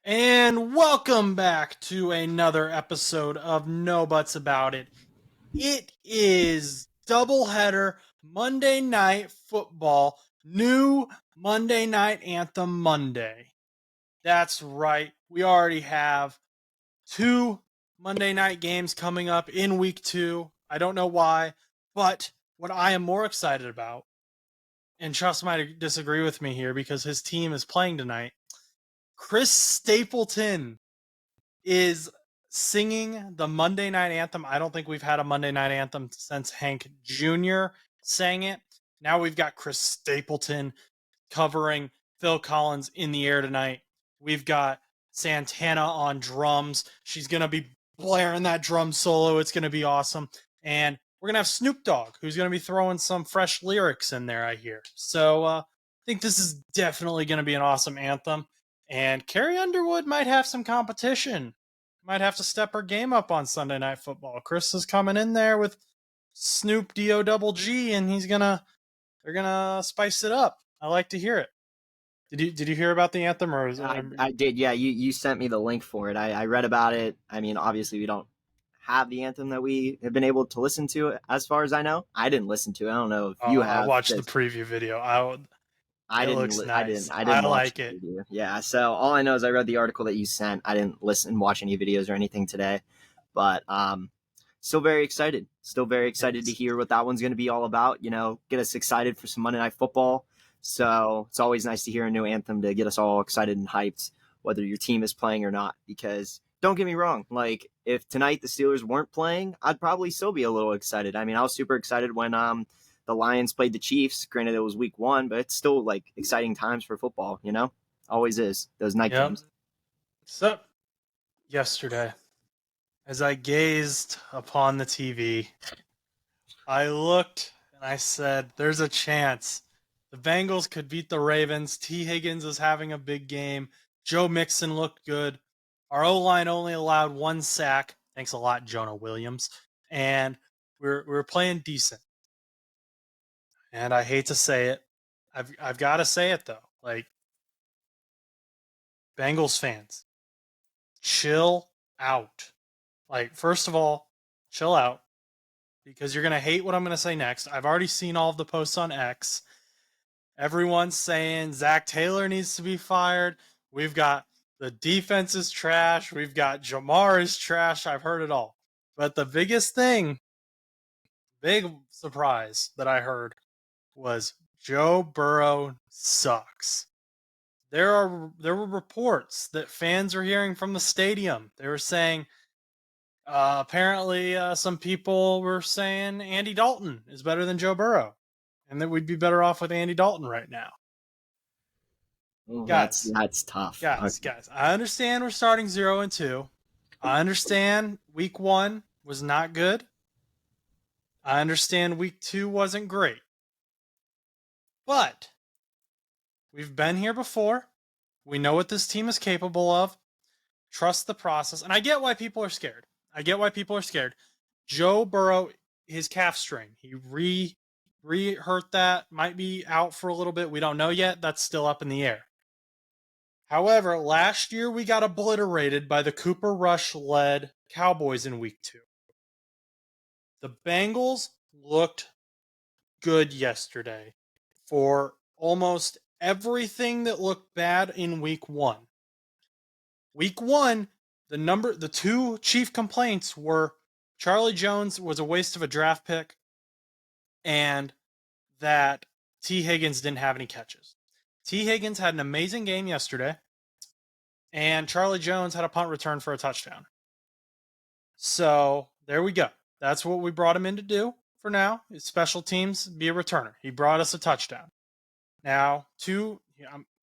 And welcome back to another episode of No Buts About It. It is doubleheader Monday Night Football, new Monday Night Anthem Monday. That's right, we already have two Monday night games coming up in week 2. I don't know why, but what I am more excited about, and Chus might disagree with me here because his team is playing tonight, Chris Stapleton is singing the Monday Night Anthem. I don't think we've had a Monday Night Anthem since Hank Jr. sang it. Now we've got Chris Stapleton covering Phil Collins in the air tonight. We've got Santana on drums. She's going to be blaring that drum solo. It's going to be awesome. And we're going to have Snoop Dogg, who's going to be throwing some fresh lyrics in there, I hear. So I think this is definitely going to be an awesome anthem. And Carrie Underwood might have some competition. Might have to step her game up on Sunday Night Football. Chris is coming in there with Snoop D-O-double-G, and they're gonna spice it up. I like to hear it. Did you hear about the anthem, or is it? I did, yeah. You sent me the link for it. I read about it. I mean, obviously, we don't have the anthem that we have been able to listen to, as far as I know. I didn't listen to it. I don't know if you have. I watched the preview video. I It didn't. looks nice. I didn't watch like the it. video. Yeah. So all I know is I read the article that you sent. I didn't watch any videos or anything today, but still very excited. Still very excited to hear what that one's going to be all about. You know, get us excited for some Monday Night Football. So it's always nice to hear a new anthem to get us all excited and hyped, whether your team is playing or not. Because don't get me wrong, like if tonight the Steelers weren't playing, I'd probably still be a little excited. I mean, I was super excited when the Lions played the Chiefs. Granted, it was week 1, but it's still like exciting times for football. You know, always is those night games. So yesterday, as I gazed upon the TV, I looked and I said, "There's a chance." The Bengals could beat the Ravens. T. Higgins is having a big game. Joe Mixon looked good. Our O-line only allowed 1 sack. Thanks a lot, Jonah Williams. And we're playing decent. And I hate to say it. I've got to say it, though. Like, Bengals fans, chill out. Like, first of all, chill out. Because you're going to hate what I'm going to say next. I've already seen all of the posts on X. Everyone's saying Zach Taylor needs to be fired. We've got the defense is trash. We've got Jamar is trash. I've heard it all. But the biggest thing, big surprise that I heard was Joe Burrow sucks. There were reports that fans were hearing from the stadium. They were saying, apparently some people were saying Andy Dalton is better than Joe Burrow. And that we'd be better off with Andy Dalton right now. Ooh, that's tough. Guys, I understand we're starting 0-2. I understand week 1 was not good. I understand week 2 wasn't great. But we've been here before. We know what this team is capable of. Trust the process. And I get why people are scared. Joe Burrow, his calf strain, he re-hurt that, might be out for a little bit. We don't know yet. That's still up in the air. However, last year we got obliterated by the Cooper Rush-led Cowboys in week 2. The Bengals looked good yesterday for almost everything that looked bad in week 1. Week 1, the 2 chief complaints were Charlie Jones was a waste of a draft pick, and that T. Higgins didn't have any catches. T. Higgins had an amazing game yesterday, and Charlie Jones had a punt return for a touchdown. So there we go. That's what we brought him in to do for now, is special teams, be a returner. He brought us a touchdown. Now,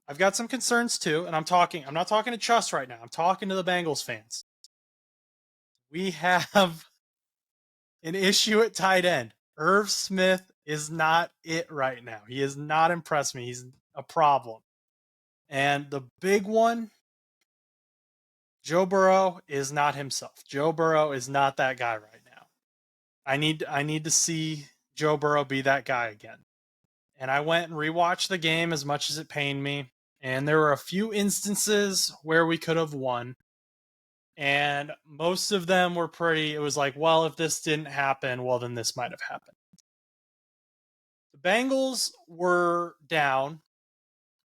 I've got some concerns too, and I'm not talking to Chus right now. I'm talking to the Bengals fans. We have an issue at tight end. Irv Smith is not it right now. He has not impressed me. He's a problem. And the big one, Joe Burrow is not himself. Joe Burrow is not that guy right now. I need to see Joe Burrow be that guy again. And I went and rewatched the game as much as it pained me. And there were a few instances where we could have won. And most of them were it was like, well, if this didn't happen, well, then this might have happened. The Bengals were down,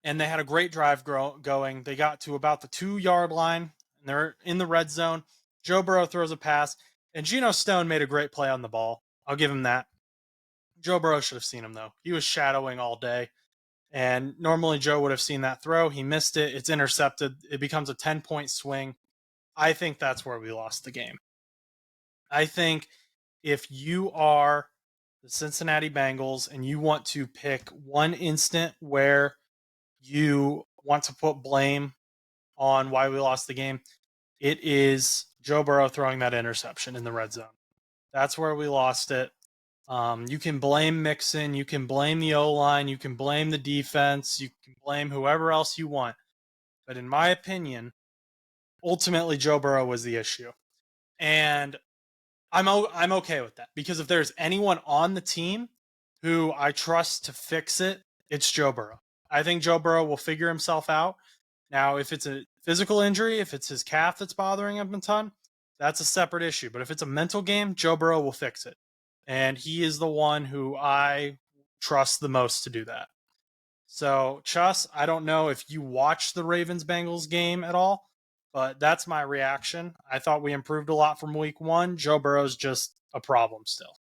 and they had a great drive going. They got to about the 2-yard line, and they're in the red zone. Joe Burrow throws a pass, and Geno Stone made a great play on the ball. I'll give him that. Joe Burrow should have seen him, though. He was shadowing all day, and normally Joe would have seen that throw. He missed it. It's intercepted. It becomes a 10-point swing. I think that's where we lost the game. I think if you are the Cincinnati Bengals and you want to pick one instant where you want to put blame on why we lost the game, it is Joe Burrow throwing that interception in the red zone. That's where we lost it. You can blame Mixon, you can blame the O-line, you can blame the defense, you can blame whoever else you want. But in my opinion, ultimately Joe Burrow was the issue. And I'm okay with that, because if there's anyone on the team who I trust to fix it, it's Joe Burrow. I think Joe Burrow will figure himself out. Now, if it's a physical injury, if it's his calf that's bothering him a ton, that's a separate issue. But if it's a mental game, Joe Burrow will fix it. And he is the one who I trust the most to do that. So, Chus, I don't know if you watched the Ravens-Bengals game at all, but that's my reaction. I thought we improved a lot from week 1. Joe Burrow's just a problem still.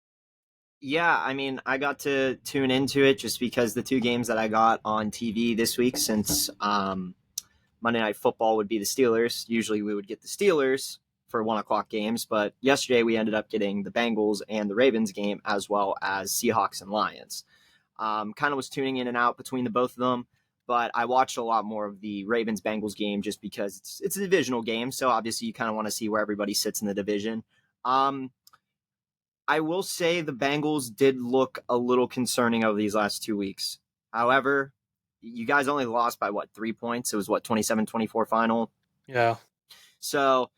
Yeah, I mean, I got to tune into it just because the 2 games that I got on TV this week, since Monday Night Football would be the Steelers. Usually we would get the Steelers for 1 o'clock games, but yesterday we ended up getting the Bengals and the Ravens game, as well as Seahawks and Lions. Kind of was tuning in and out between the both of them, but I watched a lot more of the Ravens-Bengals game just because it's a divisional game, so obviously you kind of want to see where everybody sits in the division. I will say the Bengals did look a little concerning over these last 2 weeks. However, you guys only lost by 3 points? It was 27-24 final? Yeah. So,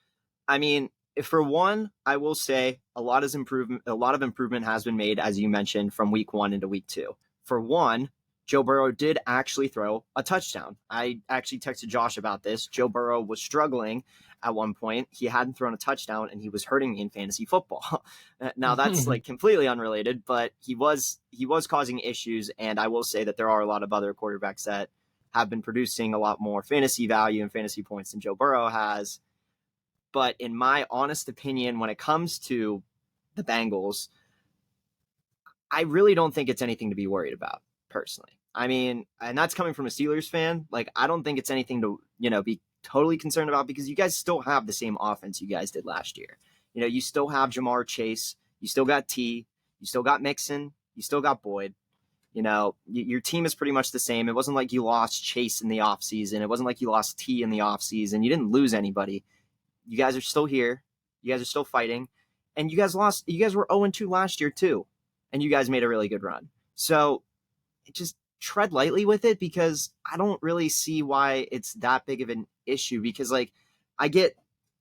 I mean, for one, I will say a lot of improvement has been made, as you mentioned, from week 1 into week 2. For one, Joe Burrow did actually throw a touchdown. I actually texted Josh about this. Joe Burrow was struggling at one point. He hadn't thrown a touchdown, and he was hurting me in fantasy football. Now, that's completely unrelated, but he was causing issues, and I will say that there are a lot of other quarterbacks that have been producing a lot more fantasy value and fantasy points than Joe Burrow has. But in my honest opinion, when it comes to the Bengals, I really don't think it's anything to be worried about, personally. I mean, and that's coming from a Steelers fan. I don't think it's anything to, be totally concerned about, because you guys still have the same offense you guys did last year. You still have Jamar Chase. You still got T. You still got Mixon. You still got Boyd. Your team is pretty much the same. It wasn't like you lost Chase in the offseason. It wasn't like you lost T in the offseason. You didn't lose anybody. You guys are still here. You guys are still fighting. And you guys lost. You guys were 0-2 last year, too. And you guys made a really good run. So just tread lightly with it, because I don't really see why it's that big of an issue. Because, I get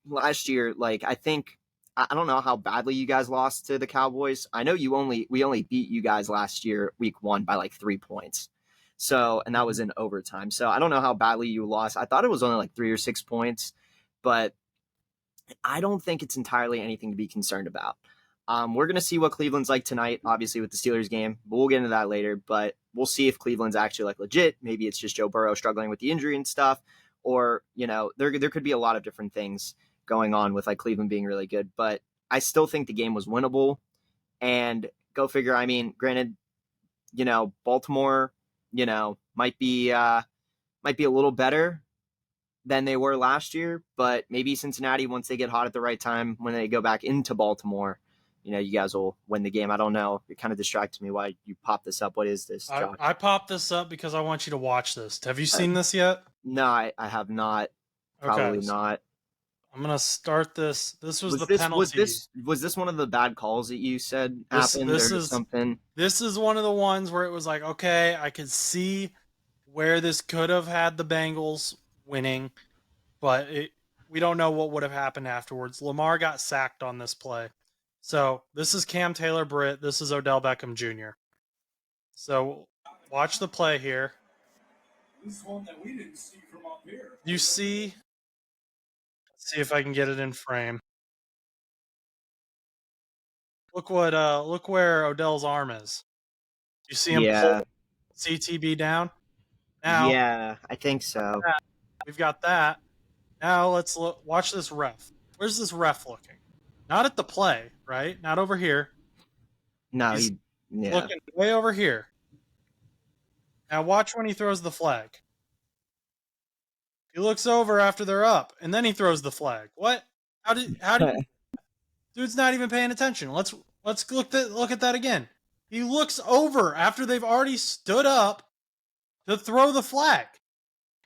last year, I think, I don't know how badly you guys lost to the Cowboys. I know we only beat you guys last year, week 1, by 3 points. So, and that was in overtime. So I don't know how badly you lost. I thought it was only 3 or 6 points, but I don't think it's entirely anything to be concerned about. We're going to see what Cleveland's like tonight, obviously, with the Steelers game, but we'll get into that later. But we'll see if Cleveland's actually legit. Maybe it's just Joe Burrow struggling with the injury and stuff, or, there could be a lot of different things going on with Cleveland being really good. But I still think the game was winnable, and go figure. I mean, granted, Baltimore, might be a little better than they were last year, but maybe Cincinnati, once they get hot at the right time, when they go back into Baltimore, you guys will win the game. I don't know. It kind of distracted me why you popped this up. What is this, Josh? I popped this up because I want you to watch this. Have you seen this yet? No, I have not. Probably okay, not. I'm going to start this. This was the penalty. Was this one of the bad calls that you said happened or something? This is one of the ones where it was okay, I could see where this could have had the Bengals winning, but we don't know what would have happened afterwards. Lamar got sacked on this play. So this is Cam Taylor-Britt. This is Odell Beckham Jr. So watch the play here. You see, let's see if I can get it in frame. Look where Odell's arm is. You see him pull Yeah. CTB down? Now, Yeah, I think so. we've got that. Now let's watch this ref. Where's this ref looking? Not at the play, right? Not over here. No, He's yeah. looking way over here. Now watch when he throws the flag. He looks over after they're up, and then he throws the flag. What? How do you, dude's not even paying attention. Let's look at that again. He looks over after they've already stood up to throw the flag.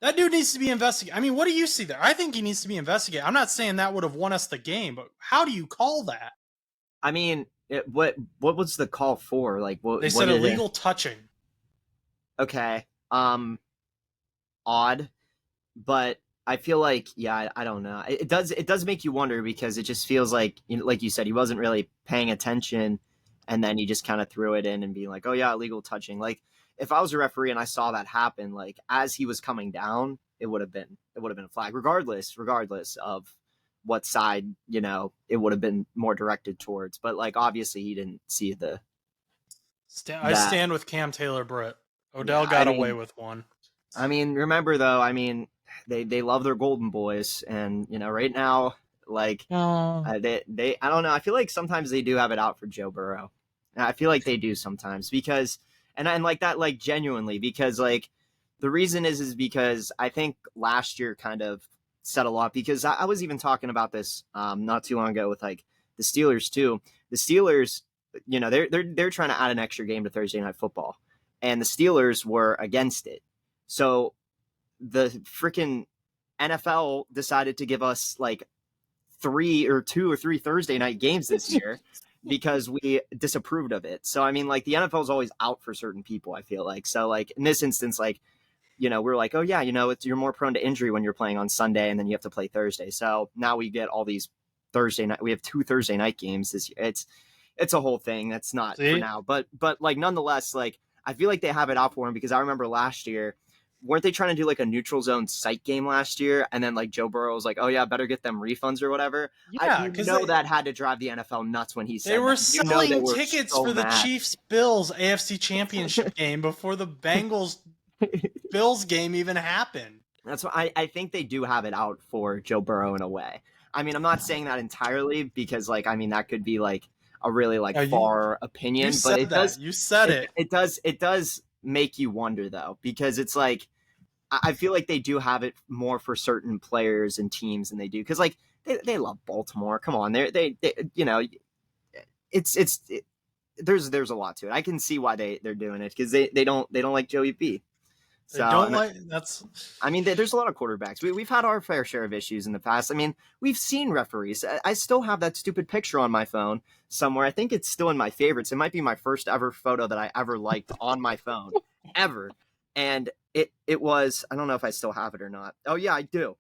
That dude needs to be investigated. I mean, what do you see there? I think he needs to be investigated. I'm not saying that would have won us the game, but how do you call that? I mean, what was the call for? Like, what They said did illegal touching. Okay. Odd, but I feel like, yeah, I don't know. It does make you wonder because it just feels like, like you said, he wasn't really paying attention, and then he just kind of threw it in and being like, oh yeah, illegal touching. Like, if I was a referee and I saw that happen, like as he was coming down, it would have been a flag, regardless of what side it would have been more directed towards. But like obviously he didn't see I stand with Cam Taylor-Britt. Odell Yeah, got away with one. I mean, remember though, I mean, they love their golden boys, and right now, like they I don't know. I feel like sometimes they do have it out for Joe Burrow. And I feel like they do sometimes because and like that, like genuinely, because like the reason is because I think last year kind of said a lot, because I was even talking about this not too long ago with like the Steelers too. The Steelers, they're trying to add an extra game to Thursday Night Football, and the Steelers were against it. So the freaking NFL decided to give us like 2 or 3 Thursday night games this year because we disapproved of it. So I mean, like the NFL is always out for certain people, I feel like. So like in this instance, like we're like, oh yeah, you're more prone to injury when you're playing on Sunday and then you have to play Thursday. So now we get all these Thursday night. We have 2 Thursday night games this year. It's a whole thing. That's not for now, but like nonetheless, like I feel like they have it out for him because I remember last year, weren't they trying to do like a neutral zone site game last year? And then like Joe Burrow was like, oh yeah, better get them refunds or whatever. Yeah, because that had to drive the NFL nuts when he said they were that. selling tickets so for the mad. Chiefs-Bills AFC Championship game before the Bengals-Bills game even happened. That's why I think they do have it out for Joe Burrow in a way. I mean, I'm not saying that entirely because like, I mean, that could be like a really like far opinion, but it does. You said it. It does make you wonder though, because it's like, I feel like they do have it more for certain players and teams than they do. Cause like they love Baltimore. Come on. They there's a lot to it. I can see why they're doing it. Cause they don't like Joey B. So, don't like that's. I mean, there's a lot of quarterbacks. We've had our fair share of issues in the past. I mean, we've seen referees. I still have that stupid picture on my phone somewhere. I think it's still in my favorites. It might be my first ever photo that I ever liked on my phone, ever. And it was, I don't know if I still have it or not. Oh yeah, I do.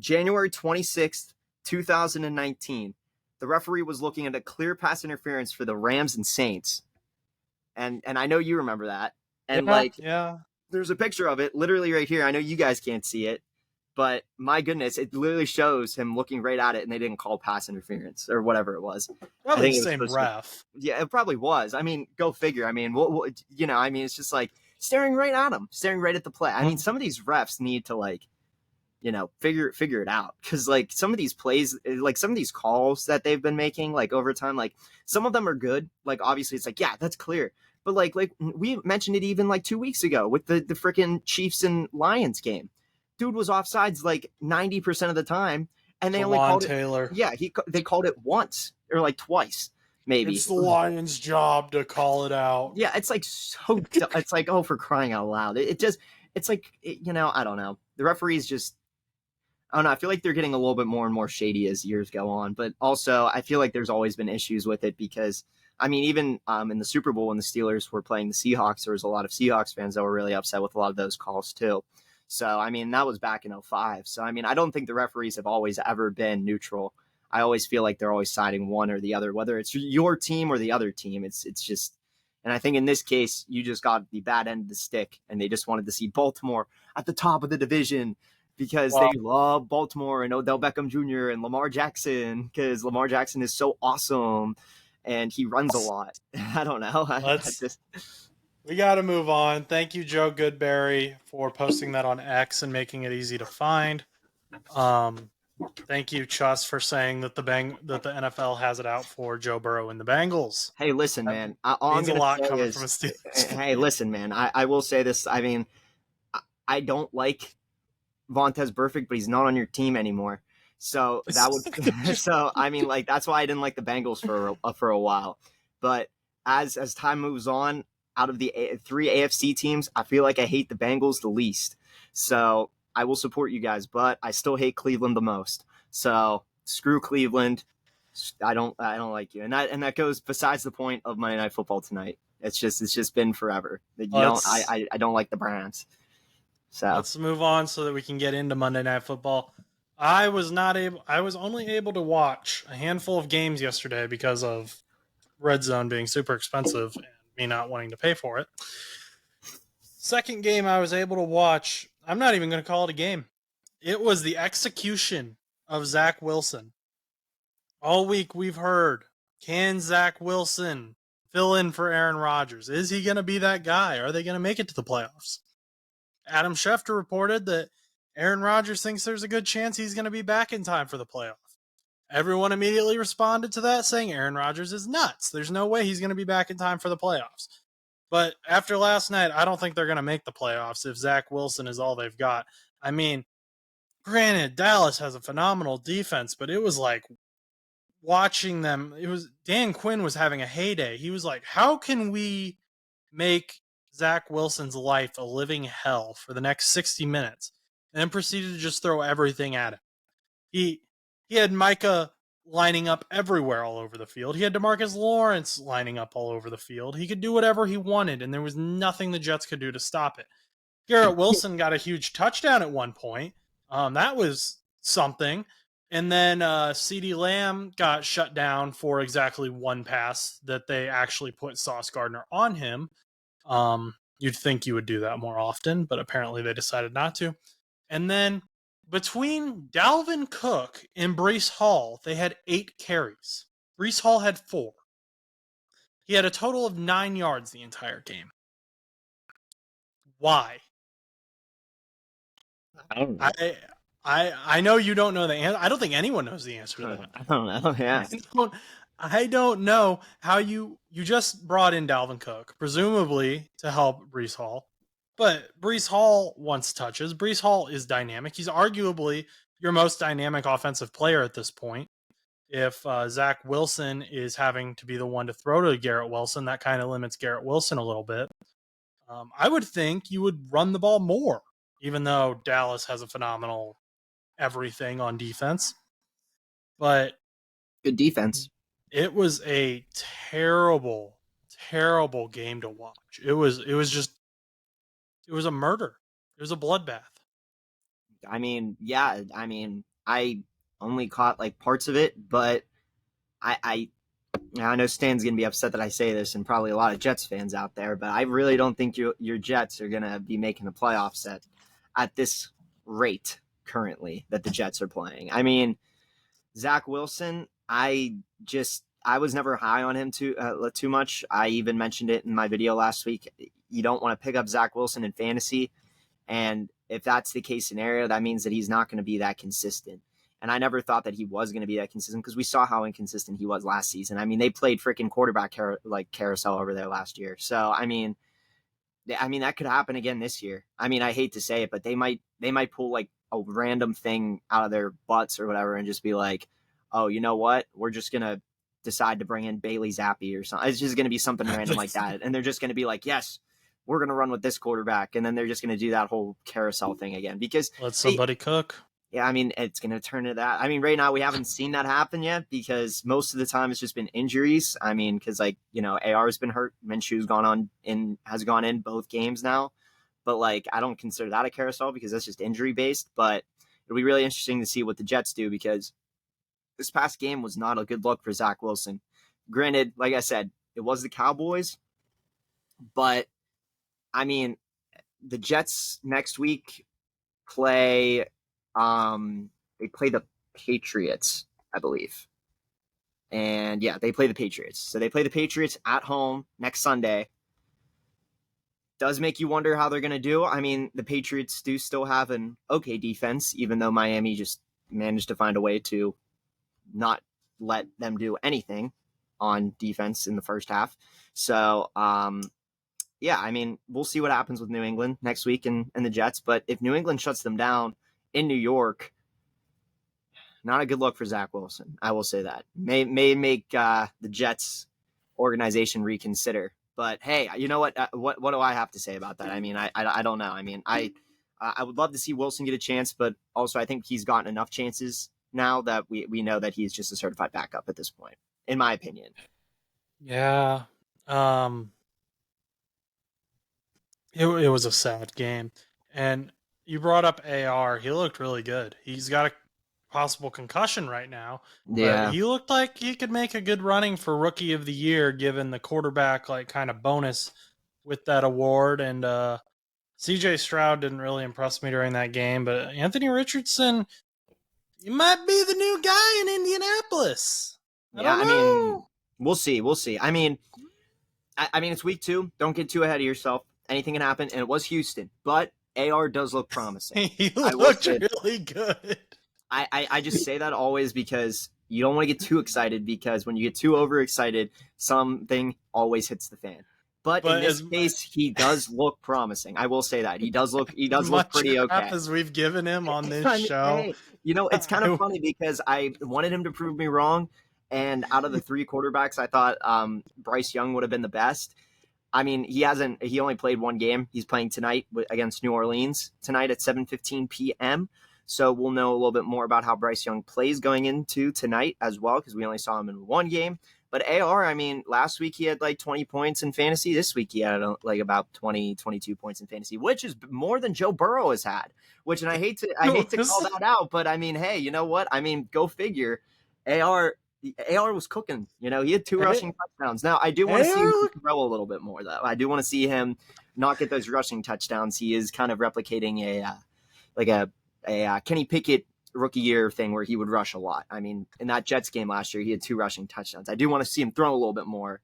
January 26th, 2019. The referee was looking at a clear pass interference for the Rams and Saints. And I know you remember that. And yeah. There's a picture of it literally right here. I know you guys can't see it, but my goodness, it literally shows him looking right at it, and they didn't call pass interference or whatever it was. Probably the same ref. Yeah, it probably was. I mean, go figure. I mean, I mean, it's just like staring right at him, staring right at the play. I mean, some of these refs need to like, figure it out, because like some of these plays, like some of these calls that they've been making, like over time, like some of them are good. Like obviously, it's like, yeah, that's clear. But like we mentioned it even like 2 weeks ago with the freaking Chiefs and Lions game. Dude was offsides like 90% of the time, and they only called Taylor. Yeah, they called it once or like twice, maybe. It's the Lions' job to call it out. Yeah, it's like so. It's like, oh, for crying out loud! It's like I don't know. The referees just, I don't know. I feel like they're getting a little bit more and more shady as years go on, but also I feel like there's always been issues with it because. I mean, even in the Super Bowl when the Steelers were playing the Seahawks, there was a lot of Seahawks fans that were really upset with a lot of those calls too. So, I mean, that was back in 2005. So, I mean, I don't think the referees have always ever been neutral. I always feel like they're always siding one or the other, whether it's your team or the other team. It's just, And I think in this case, you just got the bad end of the stick, and they just wanted to see Baltimore at the top of the division because they love Baltimore and Odell Beckham Jr. and Lamar Jackson, because Lamar Jackson is so awesome and he runs a lot. I don't know. We got to move on. Thank you, Joe Goodberry, for posting that on X and making it easy to find. Thank you, Chus, for saying that the NFL has it out for Joe Burrow and the Bengals. Hey, listen, man. All I'm Means a gonna lot say coming is, from a Steelers fan. hey, listen, man. I will say this. I mean, I don't like Vontez Burfict, but he's not on your team anymore. So that would. So I mean, like, that's why I didn't like the Bengals for a while. But as time moves on, out of the 3 AFC teams, I feel like I hate the Bengals the least. So I will support you guys, but I still hate Cleveland the most. So screw Cleveland. I don't like you, and that goes besides the point of Monday Night Football tonight. It's just been forever. I don't like the Browns. So let's move on so that we can get into Monday Night Football. I was only able to watch a handful of games yesterday because of Red Zone being super expensive and me not wanting to pay for it. Second game I was able to watch, I'm not even going to call it a game. It was the execution of Zach Wilson. All week we've heard, can Zach Wilson fill in for Aaron Rodgers? Is he going to be that guy? Are they going to make it to the playoffs? Adam Schefter reported that Aaron Rodgers thinks there's a good chance he's going to be back in time for the playoffs. Everyone immediately responded to that saying Aaron Rodgers is nuts. There's no way he's going to be back in time for the playoffs. But after last night, I don't think they're going to make the playoffs if Zach Wilson is all they've got. I mean, granted, Dallas has a phenomenal defense, but it was like watching them, Dan Quinn was having a heyday. He was like, how can we make Zach Wilson's life a living hell for the next 60 minutes? And then proceeded to just throw everything at him. He had Micah lining up everywhere all over the field. He had DeMarcus Lawrence lining up all over the field. He could do whatever he wanted, and there was nothing the Jets could do to stop it. Garrett Wilson got a huge touchdown at one point. That was something. And then CeeDee Lamb got shut down for exactly one pass that they actually put Sauce Gardner on him. You'd think you would do that more often, but apparently they decided not to. And then between Dalvin Cook and Breece Hall, they had 8 carries. Breece Hall had 4. He had a total of 9 yards the entire game. Why? I don't know. I know you don't know the answer. I don't think anyone knows the answer to that. I don't know. Yeah. I don't know how you just brought in Dalvin Cook, presumably to help Breece Hall. But Breece Hall wants touches. Breece Hall is dynamic. He's arguably your most dynamic offensive player at this point. If Zach Wilson is having to be the one to throw to Garrett Wilson, that kind of limits Garrett Wilson a little bit. I would think you would run the ball more, even though Dallas has a phenomenal everything on defense. But good defense. It was a terrible, terrible game to watch. It was a murder. It was a bloodbath. I mean, yeah. I mean, I only caught like parts of it, but I know Stan's gonna be upset that I say this, and probably a lot of Jets fans out there, but I really don't think your Jets are gonna be making the playoffs at this rate currently that the Jets are playing. I mean, Zach Wilson, I was never high on him too much. I even mentioned it in my video last week. You don't want to pick up Zach Wilson in fantasy, and if that's the case scenario, that means that he's not going to be that consistent. And I never thought that he was going to be that consistent because we saw how inconsistent he was last season. I mean, they played freaking quarterback carousel over there last year. So I mean, that could happen again this year. I mean, I hate to say it, but they might pull like a random thing out of their butts or whatever and just be like, oh, you know what? We're just going to decide to bring in Bailey Zappi or something. It's just going to be something random like that. And they're just going to be like, yes, we're going to run with this quarterback. And then they're just going to do that whole carousel thing again because let somebody cook. Yeah, I mean, it's going to turn to that. I mean, right now we haven't seen that happen yet because most of the time it's just been injuries. I mean, because AR has been hurt. Minshew's has gone in both games now. But I don't consider that a carousel because that's just injury based. But it'll be really interesting to see what the Jets do because this past game was not a good look for Zach Wilson. Granted, like I said, it was the Cowboys, But I mean, the Jets next week play they play the Patriots, I believe. And yeah, they play the Patriots. So they play the Patriots at home next Sunday. Does make you wonder how they're going to do. I mean, the Patriots do still have an okay defense, even though Miami just managed to find a way to not let them do anything on defense in the first half. So, yeah, I mean, we'll see what happens with New England next week and the Jets. But if New England shuts them down in New York, not a good look for Zach Wilson. I will say that. May make the Jets organization reconsider. But hey, you know what? What do I have to say about that? I mean, I don't know. I mean, I would love to see Wilson get a chance, but also I think he's gotten enough chances now that we know that he's just a certified backup at this point, in my opinion. Yeah. It was a sad game. And you brought up AR. He looked really good. He's got a possible concussion right now, but Yeah. he looked like he could make a good running for rookie of the year given the quarterback like kind of bonus with that award. And CJ Stroud didn't really impress me during that game, but Anthony Richardson, he might be the new guy in Indianapolis. I Yeah, don't I mean, know. we'll see. We'll see. I mean, it's week 2. Don't get too ahead of yourself. Anything can happen, and it was Houston, but AR does look promising. He I will looked say really good. I just say that always because you don't want to get too excited, because when you get too overexcited, something always hits the fan. But in But this case, he does look promising. I will say that he does look as much pretty crap okay. as we've given him on this I mean, show, hey, it's kind of funny because I wanted him to prove me wrong, and out of the 3 quarterbacks, I thought Bryce Young would have been the best. I mean, he only played 1 game. He's playing tonight against New Orleans tonight at 7:15 p.m. So we'll know a little bit more about how Bryce Young plays going into tonight as well, because we only saw him in 1 game. But AR, I mean, last week he had like 20 points in fantasy. This week he had like about 20, 22 points in fantasy, which is more than Joe Burrow has had. And I hate to call that out, but I mean, hey, you know what? I mean, go figure. AR was cooking. He had 2 rushing touchdowns. Now, I do want to see him throw a little bit more, though. I do want to see him not get those rushing touchdowns. He is kind of replicating a Kenny Pickett rookie year thing where he would rush a lot. I mean, in that Jets game last year, he had 2 rushing touchdowns. I do want to see him throw a little bit more,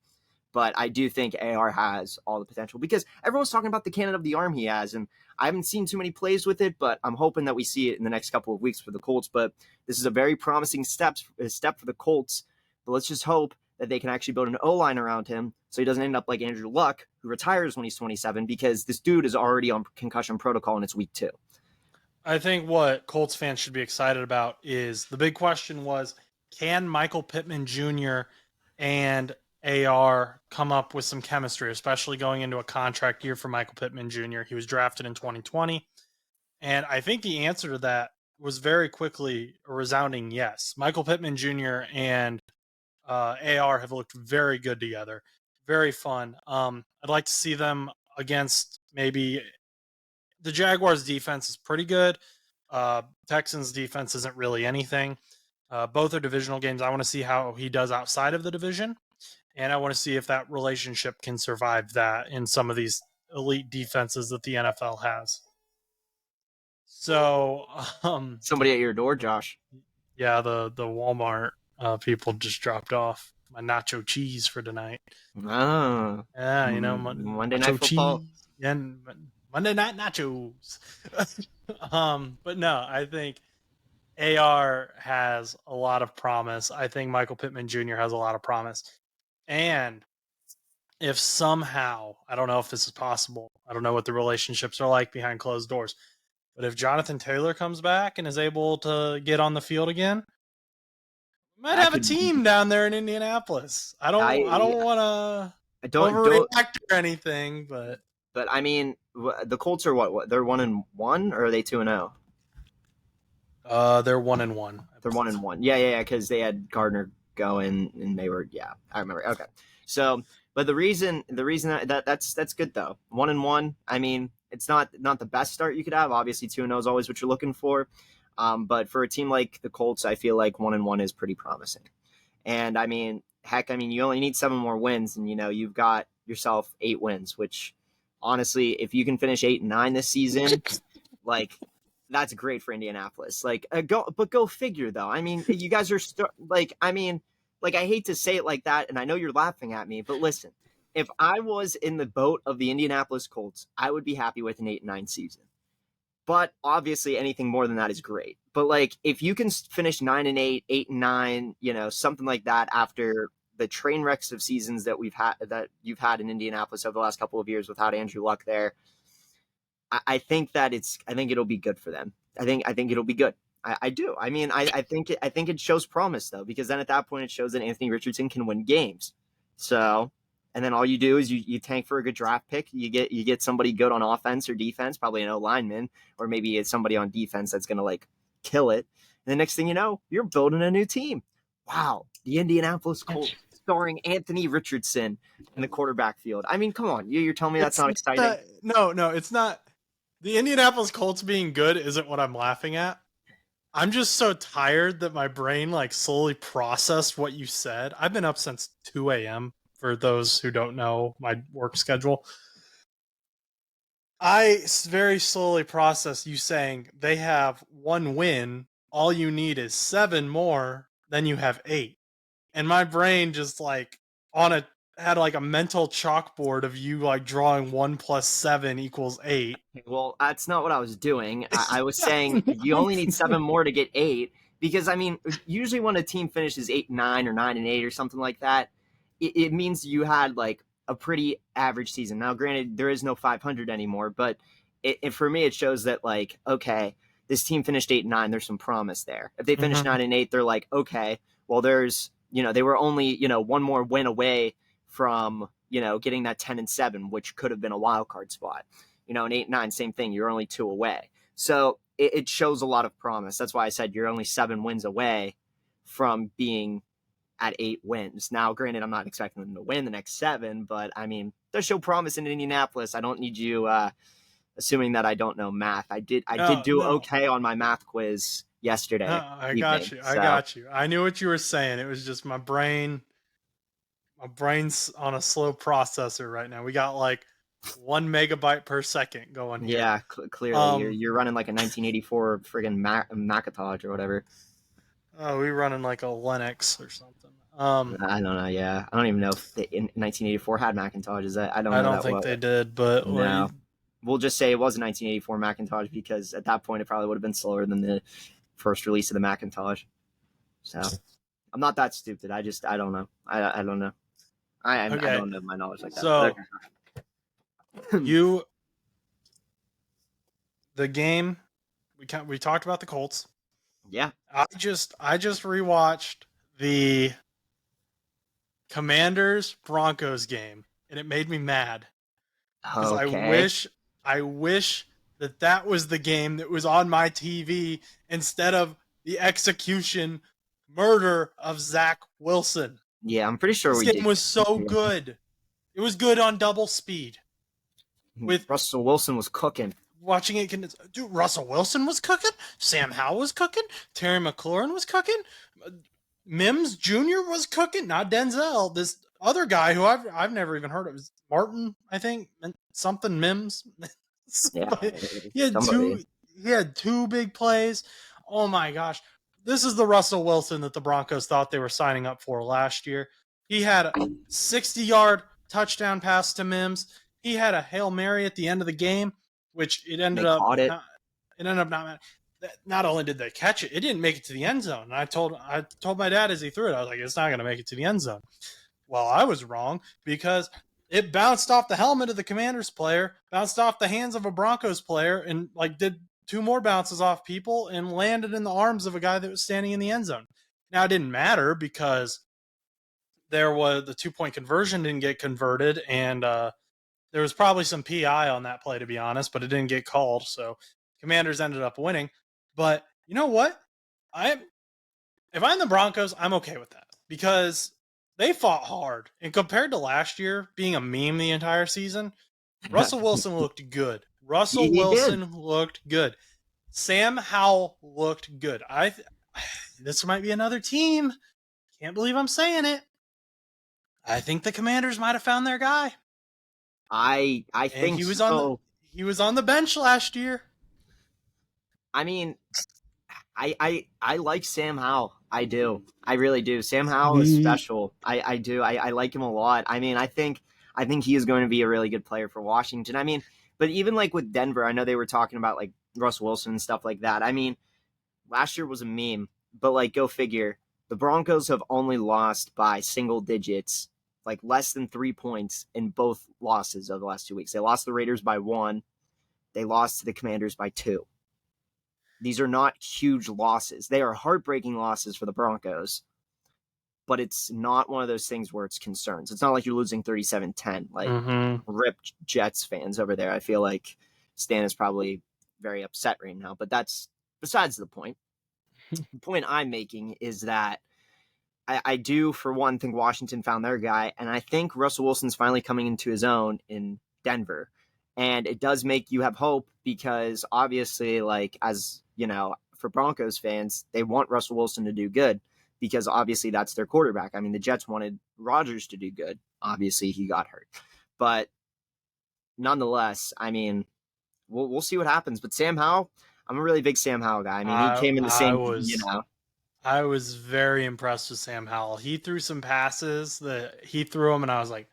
but I do think AR has all the potential because everyone's talking about the cannon of the arm he has, and I haven't seen too many plays with it, but I'm hoping that we see it in the next couple of weeks for the Colts. But this is a very promising step for the Colts. But let's just hope that they can actually build an O-line around him so he doesn't end up like Andrew Luck, who retires when he's 27, because this dude is already on concussion protocol and it's week 2. I think what Colts fans should be excited about is the big question was, can Michael Pittman Jr. and AR come up with some chemistry, especially going into a contract year for Michael Pittman Jr.? He was drafted in 2020. And I think the answer to that was very quickly a resounding yes. Michael Pittman Jr. and AR have looked very good together. Very fun. I'd like to see them against maybe the Jaguars' defense is pretty good. Texans' defense isn't really anything. Both are divisional games. I want to see how he does outside of the division, and I want to see if that relationship can survive that in some of these elite defenses that the NFL has. So, Somebody at your door, Josh. yeah, the Walmart people just dropped off my nacho cheese for tonight. Oh, Yeah, Monday nacho Night Football. cheese and Monday night nachos. But no, I think AR has a lot of promise. I think Michael Pittman Jr. has a lot of promise. And if somehow, I don't know if this is possible, I don't know what the relationships are like behind closed doors, but if Jonathan Taylor comes back and is able to get on the field again, we might have a team down there in Indianapolis. I don't want to overreact or anything, but I mean, the Colts are what? They're 1-1, or are they 2-0? They're 1-1. They're 1-1. Yeah, because they had Gardner going, and they were. Yeah, I remember. Okay, so, but the reason that's good though. 1-1. I mean, it's not the best start you could have. Obviously, 2-0 is always what you're looking for. But for a team like the Colts, I feel like 1-1 is pretty promising. And I mean, heck, you only need 7 more wins, and you've got yourself 8 wins, which honestly, if you can finish 8-9 this season, like that's great for Indianapolis. Like go figure though. I mean, you guys are I hate to say it like that, and I know you're laughing at me, but listen, if I was in the boat of the Indianapolis Colts, I would be happy with an 8-9 season. But obviously, anything more than that is great. But like, if you can finish 9-8, 8-9, something like that after the train wrecks of seasons that you've had in Indianapolis over the last couple of years without Andrew Luck there, I think it'll be good for them. I think it'll be good. I do. I mean, I think it shows promise though, because then at that point it shows that Anthony Richardson can win games. So, and then all you do is you tank for a good draft pick. You get somebody good on offense or defense, probably an O lineman, or maybe it's somebody on defense that's gonna like kill it. And the next thing you know, you're building a new team. Wow, the Indianapolis Colts starring Anthony Richardson in the quarterback field. I mean, come on, you're telling me that's not exciting? No, it's not. The Indianapolis Colts being good isn't what I'm laughing at. I'm just so tired that my brain like slowly processed what you said. I've been up since 2 a.m. for those who don't know my work schedule. I very slowly processed you saying they have 1 win. All you need is 7 more. Then you have 8. And my brain just like had like a mental chalkboard of you like drawing 1 + 7 = 8. Well, that's not what I was doing. I was saying you only need 7 more to get 8, because I mean, usually when a team finishes 8-9 or 9-8 or something like that, it means you had like a pretty average season. Now, granted, there is no 500 anymore, but for me, it shows that like, okay, this team finished 8-9. There's some promise there. If they finish 9-8, they're like, okay, well, there's they were only 1 more win away from getting that 10-7, which could have been a wild card spot. An 8-9, same thing. You're only 2 away. So it shows a lot of promise. That's why I said you're only 7 wins away from being at 8 wins. Now, granted, I'm not expecting them to win the next 7, but I mean, does show promise in Indianapolis. I don't need you assuming that I don't know math. I did do okay on my math quiz yesterday. I got you. I knew what you were saying. It was just my brain's on a slow processor right now. We got like 1 megabyte per second going here. Yeah, clearly you're running like a 1984 friggin' Macintosh or whatever. Oh, we running like a Linux or something. I don't know. Yeah, I don't even know if in 1984 had Macintoshes. I don't think they did, but no. We'll just say it was a 1984 Macintosh, because at that point it probably would have been slower than the first release of the Macintosh. So I'm not that stupid. I don't know. I don't know. I don't know my knowledge like that. So the game we talked about the Colts. Yeah. I just rewatched the Commanders Broncos game, and it made me mad. Because I wish that was the game that was on my TV instead of the execution murder of Zach Wilson. Yeah, I'm pretty sure this game was so good. It was good on double speed. With Russell Wilson was cooking. Watching it, dude, Russell Wilson was cooking. Sam Howell was cooking. Terry McLaurin was cooking. Mims Jr. was cooking. Not Denzel. This other guy who I've never even heard of is Martin, I think, something Mims. Yeah, he had 2 big plays. Oh my gosh. This is the Russell Wilson that the Broncos thought they were signing up for last year. He had a 60-yard touchdown pass to Mims. He had a Hail Mary at the end of the game, which it ended up not only did they catch it, it didn't make it to the end zone. And I told my dad as he threw it, I was like, it's not going to make it to the end zone. Well, I was wrong, because it bounced off the helmet of the Commanders player, bounced off the hands of a Broncos player, and like did 2 more bounces off people and landed in the arms of a guy that was standing in the end zone. Now, it didn't matter, because there was the 2-point conversion didn't get converted, and there was probably some PI on that play, to be honest, but it didn't get called. So Commanders ended up winning. But you know what? If I'm the Broncos, I'm okay with that, because they fought hard. And compared to last year being a meme the entire season, Russell Wilson looked good. Looked good. Sam Howell looked good. This might be another team. Can't believe I'm saying it. I think the Commanders might have found their guy. I And think he was so. on the bench last year. I mean, I like Sam Howell. I do. I really do. Sam Howell is special. I do. I like him a lot. I mean, I think he is going to be a really good player for Washington. I mean, but even like with Denver, I know they were talking about like Russ Wilson and stuff like that. I mean, last year was a meme, but like go figure. The Broncos have only lost by single digits, like less than 3 points in both losses of the last 2 weeks. They lost the Raiders by 1. They lost to the Commanders by 2. These are not huge losses. They are heartbreaking losses for the Broncos, but it's not one of those things where it's concerns. It's not like you're losing 37-10, like rip Jets fans over there. I feel like Stan is probably very upset right now, but that's besides the point. The point I'm making is that I do, for one, think Washington found their guy, and I think Russell Wilson's finally coming into his own in Denver. And it does make you have hope because obviously, like, as you know, for Broncos fans, they want Russell Wilson to do good because obviously that's their quarterback. I mean, the Jets wanted Rodgers to do good. Obviously, he got hurt. But nonetheless, I mean, we'll see what happens. But Sam Howell, I'm a really big Sam Howell guy. I mean, he came in the same, I was very impressed with Sam Howell. He threw some passes that he threw them, and I was like,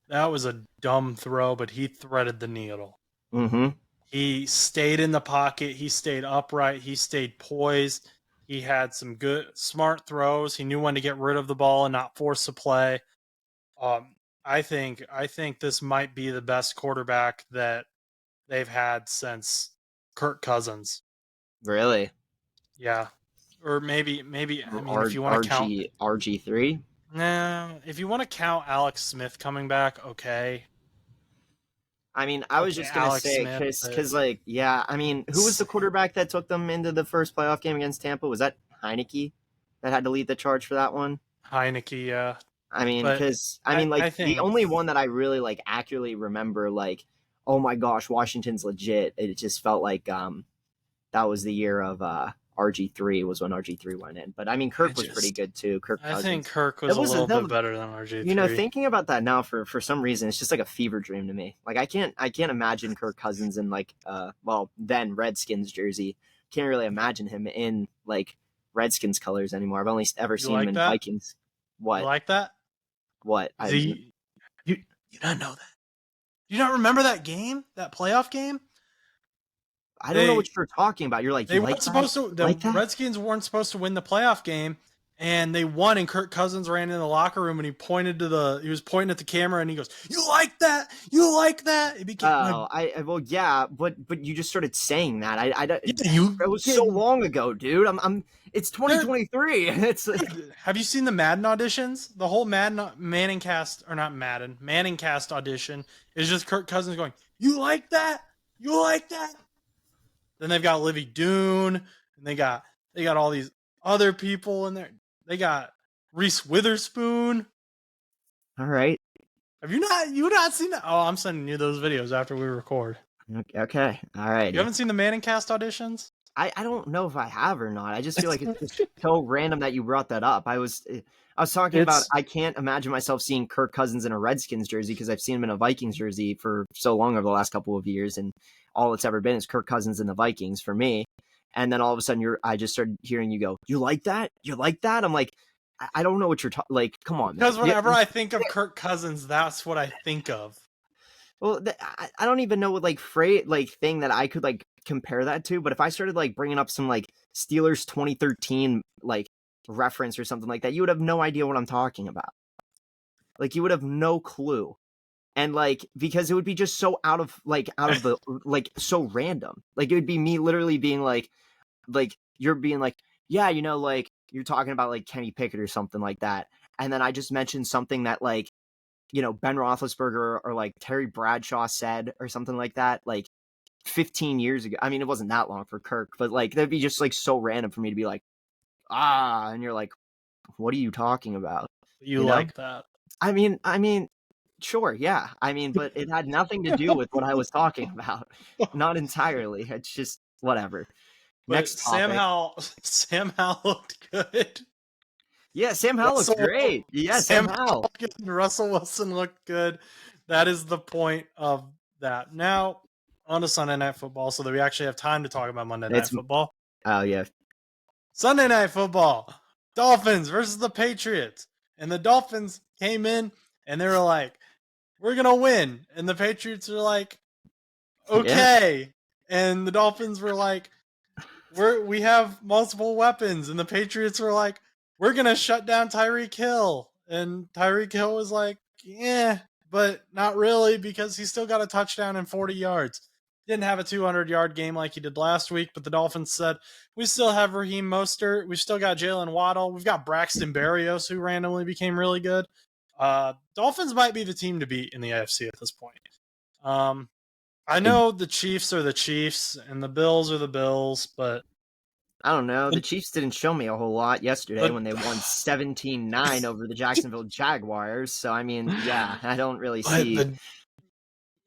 that was a dumb throw, but he threaded the needle. Mm-hmm. He stayed in the pocket. He stayed upright. He stayed poised. He had some good, smart throws. He knew when to get rid of the ball and not force a play. I think this might be the best quarterback that they've had since Kirk Cousins. Really? Yeah. Or maybe. I mean, if you want to count RG3. No, if you want to count Alex Smith coming back, okay. I mean, I was just gonna say because, like, yeah. I mean, who was the quarterback that took them into the first playoff game against Tampa? Was that Heineke that had to lead the charge for that one? Heineke, yeah. I mean, because I think the only one that I really like accurately remember, like, oh my gosh, Washington's legit. It just felt like that was the year of RG3 was when RG3 went in. But I mean, Kirk was pretty good too. Kirk Cousins. I think Kirk was a little bit better than RG3. You know, thinking about that now for some reason, it's just like a fever dream to me. Like I can't imagine Kirk Cousins in like then Redskins jersey. Can't really imagine him in like Redskins colors anymore. I've only ever seen him in Vikings. What? You like that? What? You don't know that. You don't remember that game? That playoff game? I don't know what you're talking about. You're like, they weren't supposed to. The Redskins weren't supposed to win the playoff game, and they won. And Kirk Cousins ran in the locker room, and he was pointing at the camera, and he goes, "You like that? You like that?" It became. But you just started saying that. It was so long ago, dude. It's 2023. It's. Have you seen the Madden auditions? The whole Manning cast audition is just Kirk Cousins going, "You like that? You like that?" Then they've got Livy Dune, and they got all these other people in there. They got Reese Witherspoon. All right. Have you not seen that? Oh, I'm sending you those videos after we record. Okay. All right. You haven't seen the Manning cast auditions? I don't know if I have or not. I just feel like it's just so random that you brought that up. I was talking about I can't imagine myself seeing Kirk Cousins in a Redskins jersey because I've seen him in a Vikings jersey for so long over the last couple of years, and all it's ever been is Kirk Cousins in the Vikings for me. And then all of a sudden I just started hearing you go, "You like that? You like that?" I'm like, I don't know what you're talking. Like, come on, man. Because whenever I think of Kirk Cousins, that's what I think of. Well, I don't even know what thing that I could like compare that to. But if I started like bringing up some like Steelers 2013 like reference or something like that, you would have no idea what I'm talking about. Like you would have no clue. And like, because it would be just so out of the, like, so random. Like it would be me literally being like you're being like, yeah, you know, like you're talking about like Kenny Pickett or something like that. And then I just mentioned something that like, you know, Ben Roethlisberger or like Terry Bradshaw said or something like that, like 15 years ago. I mean, it wasn't that long for Kirk, but like, that'd be just like so random for me to be like, and you're like, what are you talking about? You like that? I mean, sure, yeah. I mean, but it had nothing to do with what I was talking about. Not entirely. It's just whatever. But next topic. Sam Howell looked good. Yeah, Sam Howell looked great. Yeah, Sam Howell. Russell Wilson looked good. That is the point of that. Now, on to Sunday Night Football so that we actually have time to talk about Monday Night Football. Oh, yeah. Sunday Night Football. Dolphins versus the Patriots. And the Dolphins came in and they were like, we're going to win. And the Patriots are like, okay. Yeah. And the Dolphins were like, we have multiple weapons. And the Patriots were like, we're going to shut down Tyreek Hill. And Tyreek Hill was like, yeah, but not really, because he still got a touchdown and 40 yards. Didn't have a 200-yard game like he did last week, but the Dolphins said, we still have Raheem Mostert. We've still got Jalen Waddle. We've got Braxton Berrios, who randomly became really good. Dolphins might be the team to beat in the AFC at this point. I know the Chiefs are the Chiefs and the Bills are the Bills, but I don't know. The Chiefs didn't show me a whole lot yesterday when they won 17-9 over the Jacksonville Jaguars. So, I mean, yeah, I don't really see.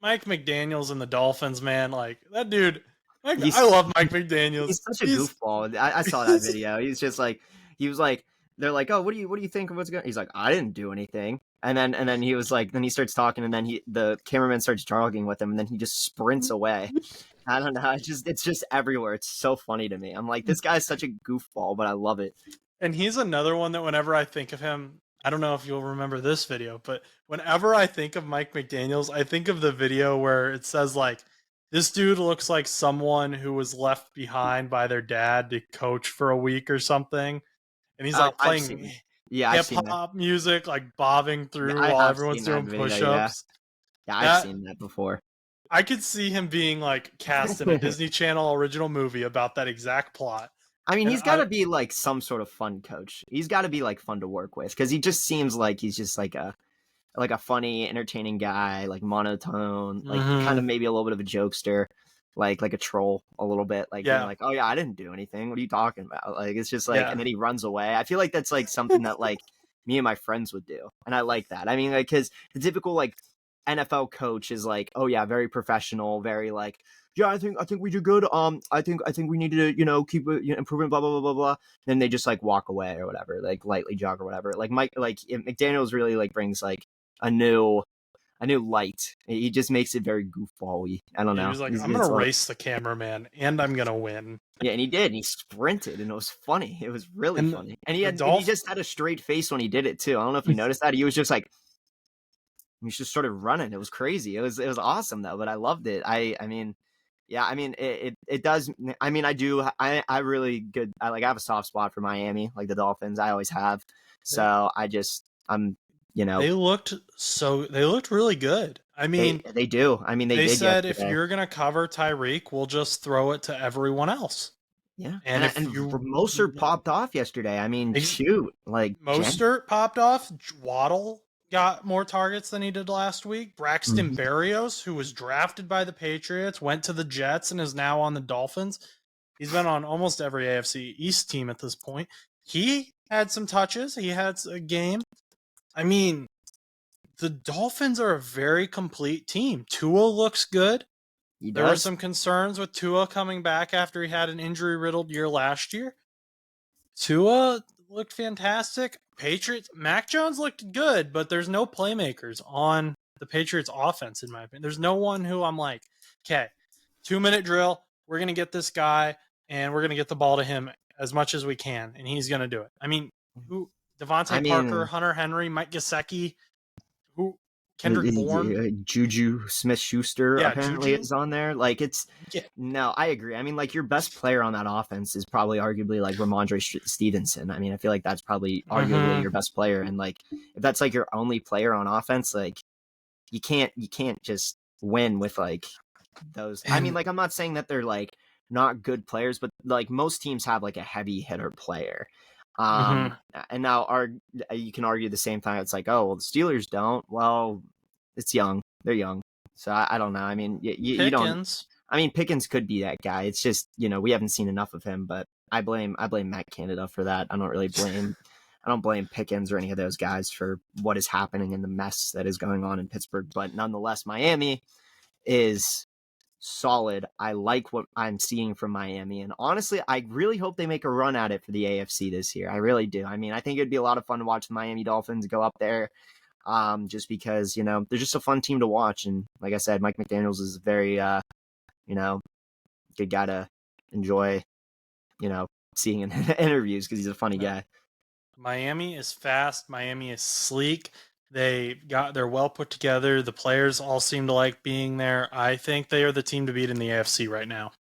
Mike McDaniels and the Dolphins, man, like that dude. I love Mike McDaniels. He's such a goofball. I saw that video. He's just like, he was like, they're like, oh, what do you think of what's going on? He's like, I didn't do anything. And then he was like, then he starts talking, and then the cameraman starts jogging with him, and then he just sprints away. I don't know. It's just everywhere. It's so funny to me. I'm like, this guy's such a goofball, but I love it. And he's another one that whenever I think of him, I don't know if you'll remember this video, but whenever I think of Mike McDaniels, I think of the video where it says like, this dude looks like someone who was left behind by their dad to coach for a week or something. And he's like playing hip-hop music, like bobbing through while everyone's doing push-ups. Yeah, I've seen that before. I could see him being like cast in a Disney Channel original movie about that exact plot. I mean, he's got to be like some sort of fun coach. He's got to be like fun to work with, because he just seems like he's just like a funny, entertaining guy, like monotone, like kind of maybe a little bit of a jokester, like a troll a little bit, like being like, oh yeah, I didn't do anything. What are you talking about? Like, it's just like, and then he runs away. I feel like that's like something that like me and my friends would do, and I like that. I mean, like, because the typical like NFL coach is like, oh yeah, very professional, very like, yeah, I think we do good. I think we need to, keep improving, blah blah blah blah blah. Then they just like walk away or whatever, like lightly jog or whatever. Like McDaniels really like brings like a new light. He just makes it very goofball-y. I don't know. He was like, I'm gonna race the cameraman and I'm gonna win. Yeah, and he did. And he sprinted, and it was funny. It was really funny. And he just had a straight face when he did it too. I don't know if you noticed that. He was just like, he just started running. It was crazy. It was awesome though. But I loved it. I mean, yeah. I mean, it does. I mean, I really good. I have a soft spot for Miami, like the Dolphins. I always have. So I'm. They looked really good. I mean, they do. I mean, they said if you're gonna cover Tyreek, we'll just throw it to everyone else. Yeah, and Mostert popped off yesterday. I mean, shoot, like Mostert popped off. Waddle got more targets than he did last week. Braxton Berrios, who was drafted by the Patriots, went to the Jets and is now on the Dolphins. He's been on almost every AFC East team at this point. He had some touches. He had a game. I mean, the Dolphins are a very complete team. Tua looks good. There were some concerns with Tua coming back after he had an injury-riddled year last year. Tua looked fantastic. Patriots, Mac Jones looked good, but there's no playmakers on the Patriots offense, in my opinion. There's no one who I'm like, okay, 2-minute drill, we're going to get this guy, and we're going to get the ball to him as much as we can, and he's going to do it. I mean, Devontae Parker, Hunter Henry, Mike Gesicki, Kendrick Bourne, Juju Smith-Schuster apparently is on there. Like no, I agree. I mean, like your best player on that offense is probably arguably like Ramondre Stevenson. I mean, I feel like that's probably arguably your best player, and like if that's like your only player on offense, like you can't just win with like those. I mean, like I'm not saying that they're like not good players, but like most teams have like a heavy hitter player. And now you can argue the same time. It's like, oh, well, the Steelers don't. Well, it's young. They're young. So I don't know. I mean, you don't. I mean, Pickens could be that guy. It's just, we haven't seen enough of him. But I blame Matt Canada for that. I don't blame Pickens or any of those guys for what is happening and the mess that is going on in Pittsburgh. But nonetheless, Miami is solid. I like what I'm seeing from Miami, and honestly, I really hope they make a run at it for the AFC this year. I really do. I mean, I think it'd be a lot of fun to watch the Miami Dolphins go up there. just because, they're just a fun team to watch. And like I said, Mike McDaniels is a very, good guy to enjoy, seeing in interviews because he's a funny guy. Miami is fast. Miami is sleek. They're well put together. The players all seem to like being there. I think they are the team to beat in the AFC right now.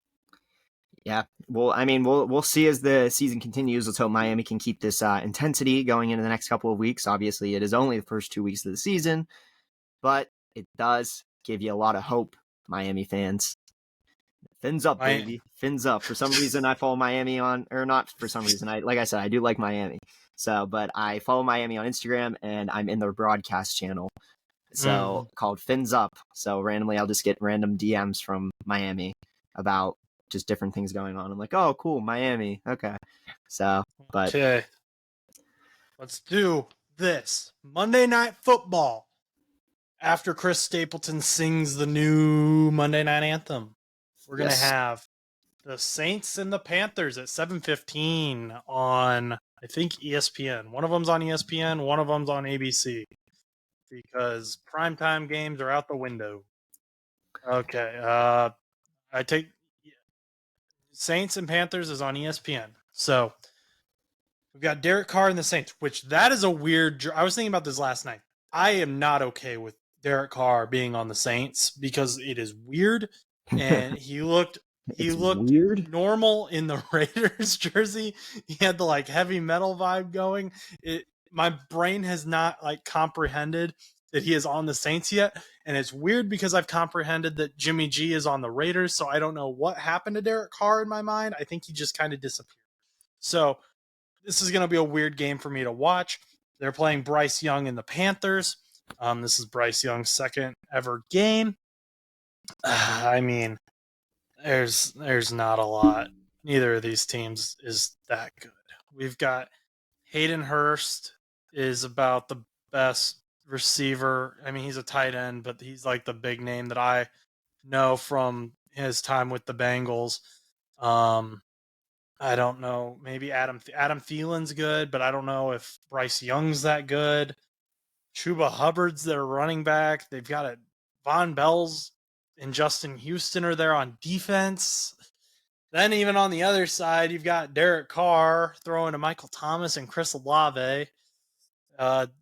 Yeah. Well, I mean, we'll see as the season continues. Let's hope Miami can keep this intensity going into the next couple of weeks. Obviously, it is only the first 2 weeks of the season, but it does give you a lot of hope, Miami fans. Fins up, baby. Fins up. For some reason, I follow Miami or not for some reason. Like I said, I do like Miami. So, but I follow Miami on Instagram, and I'm in their broadcast channel. So called Fins Up. So randomly, I'll just get random DMs from Miami about just different things going on. I'm like, oh, cool, Miami. Okay. So, but okay, let's do this. Monday Night Football. After Chris Stapleton sings the new Monday Night Anthem, we're going to have the Saints and the Panthers at 7:15 on, I think, ESPN. One of them's on ESPN, one of them's on ABC, because primetime games are out the window. Okay, I take Saints and Panthers is on ESPN. So we've got Derek Carr and the Saints, which that is a weird. I was thinking about this last night. I am not okay with Derek Carr being on the Saints because it is weird, and he looked weird. Normal in the Raiders jersey. He had the heavy metal vibe going. My brain has not comprehended that he is on the Saints yet, and it's weird because I've comprehended that Jimmy G is on the Raiders, so I don't know what happened to Derek Carr in my mind. I think he just kind of disappeared. So this is going to be a weird game for me to watch. They're playing Bryce Young and the Panthers. This is Bryce Young's second ever game. I mean, there's not a lot. Neither of these teams is that good. We've got Hayden Hurst is about the best receiver. I mean, he's a tight end, but he's the big name that I know from his time with the Bengals. I don't know. Maybe Adam Thielen's good, but I don't know if Bryce Young's that good. Chuba Hubbard's their running back. They've got Von Bell's and Justin Houston are there on defense. Then even on the other side, you've got Derek Carr throwing to Michael Thomas and Chris Olave.